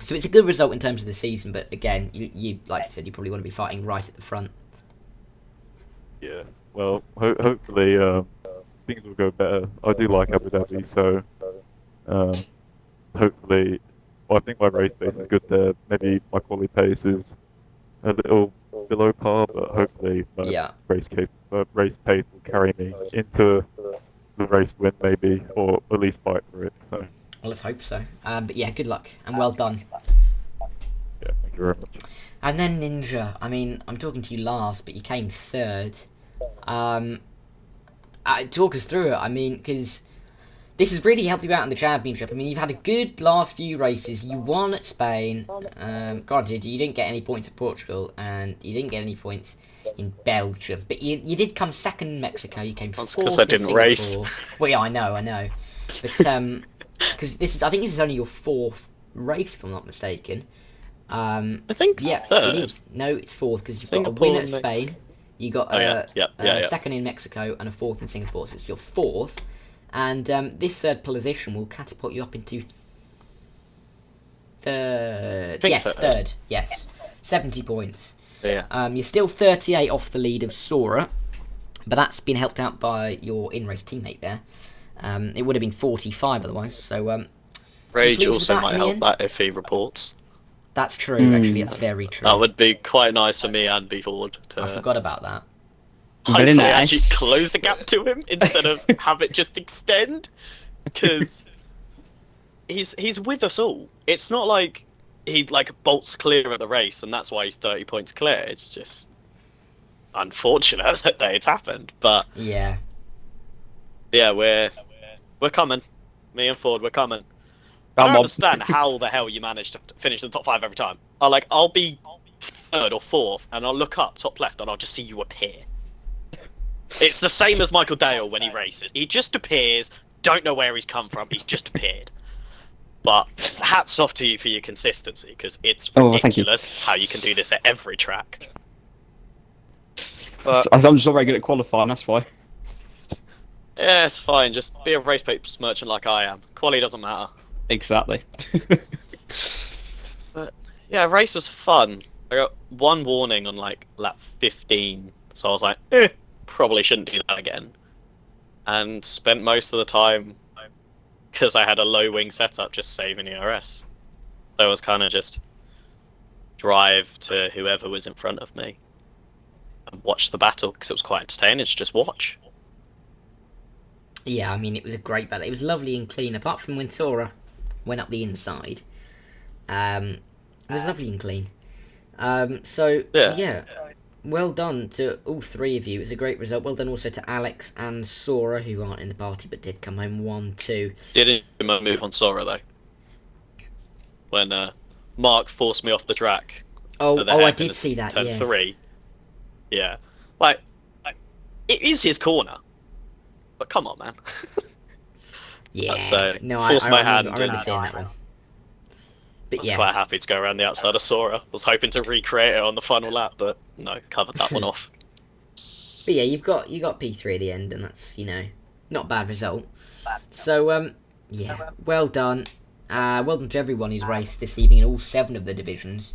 S1: so it's a good result in terms of the season, but again, you like I said, you probably want to be fighting right at the front.
S3: Yeah, well, hopefully things will go better. I do like Abu Dhabi, so hopefully, well, I think my race pace is good there. Maybe my quality pace is a little below par, but hopefully my
S1: Yeah.
S3: race pace will carry me into the race win, maybe, or at least fight for it. So
S1: Well, let's hope so. But yeah, good luck and well done.
S3: yeah, thank you very much.
S1: And then Ninja, I mean, I'm talking to you last, but you came third. Talk us through it, I mean, because this has really helped you out in the championship. I mean, you've had a good last few races. You won at Spain. Granted, you didn't get any points at Portugal, and you didn't get any points in Belgium. But you did come second in Mexico. You came
S2: That's
S1: fourth
S2: 'cause I
S1: in
S2: didn't race.
S1: Singapore. Well, yeah, I know. But because I think this is only your 4th race, if I'm not mistaken.
S2: I think
S1: Yeah,
S2: third.
S1: it is. No, it's 4th because you've got a
S2: Singapore
S1: win at
S2: and Mexico.
S1: Spain. You got
S2: Oh, yeah. Yeah.
S1: second in Mexico and a 4th in Singapore. So it's your 4th, and this third position will catapult you up into third.
S2: Think
S1: Yes,
S2: third.
S1: third. Yes, 70 points.
S2: Yeah.
S1: You're still 38 off the lead of Sora, but that's been helped out by your in-race teammate there. It would have been 45 otherwise. So
S2: Rage
S1: pleased with
S2: also
S1: that
S2: might
S1: in the
S2: help
S1: end?
S2: that if he reports.
S1: that's true. Actually, that's very true.
S2: That would be quite nice for me and B Ford
S1: I
S2: to
S1: forgot about that.
S5: Very
S2: hopefully
S5: nice.
S2: actually close the gap to him instead of have it just extend. Because he's with us all. It's not like he like bolts clear of the race and that's why he's 30 points clear. It's just unfortunate that it's happened. But
S1: Yeah.
S2: yeah, we're coming. Me and Ford, we're coming. I
S5: Come
S2: don't
S5: on.
S2: understand how the hell you manage to finish in the top 5 every time. I'll be 3rd or 4th, and I'll look up top left, and I'll just see you appear. It's the same as Michael Dale when he races. He just appears. Don't know where he's come from. He's just appeared. But hats off to you for your consistency, because it's
S5: Oh, well, thank you.
S2: ridiculous how you can do this at every track. But
S5: I'm just not very good at qualifying, that's why.
S2: yeah, it's fine. Just be a race papers merchant like I am. Quality doesn't matter.
S5: Exactly.
S2: But yeah, race was fun. I got one warning on like lap 15, so I was like, probably shouldn't do that again. And spent most of the time, because I had a low wing setup, just saving ERS. So it was kind of just drive to whoever was in front of me and watch the battle, because it was quite entertaining to just watch.
S1: Yeah, I mean, it was a great battle. It was lovely and clean, apart from when Sora went up the inside. It was lovely and clean. So, yeah, well done to all three of you. It's a great result. Well done also to Alex and Sora, who aren't in the party but did come home 1-2.
S2: Didn't move on Sora, though. When Mark forced me off the track.
S1: Oh,
S2: at the
S1: I
S2: end
S1: did
S2: of
S1: see that,
S2: turn
S1: yes.
S2: 3. Yeah. Like, it is his corner. But come on, man.
S1: Yeah,
S2: So,
S1: no,
S2: forced my hand
S1: I remember
S2: and-
S1: seeing that one. But
S2: I was
S1: yeah,
S2: quite happy to go around the outside of Sora. Was hoping to recreate it on the final lap, but no, covered that one off.
S1: but yeah, you got P3 at the end, and that's, not a bad result. So, yeah, well done. Well done to everyone who's raced this evening in all 7 of the divisions.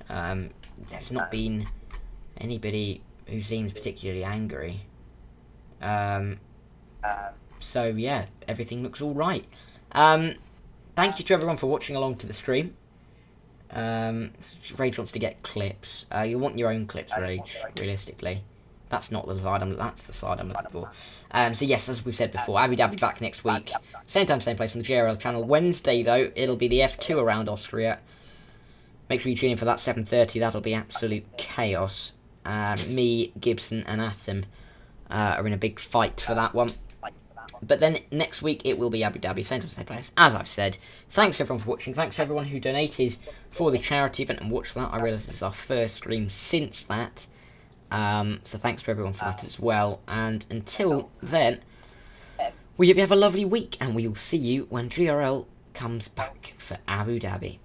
S1: There's not been anybody who seems particularly angry. So yeah, everything looks all right. Thank you to everyone for watching along to the stream. Rage wants to get clips. You'll want your own clips, Rage, realistically. That's not the slide that's the slide I'm looking for. So yes, as we've said before, Abu Dhabi back next week. Same time, same place on the GRL channel. Wednesday, though, it'll be the F2 around Austria. Make sure you tune in for that 7:30. That'll be absolute chaos. Me, Gibson, and Atom are in a big fight for that one. But then next week it will be Abu Dhabi, same time, same place, as I've said. Thanks everyone for watching. Thanks to everyone who donated for the charity event and watched that. I realise this is our first stream since that. So thanks to everyone for that as well. And until then, we hope you have a lovely week, and we will see you when GRL comes back for Abu Dhabi.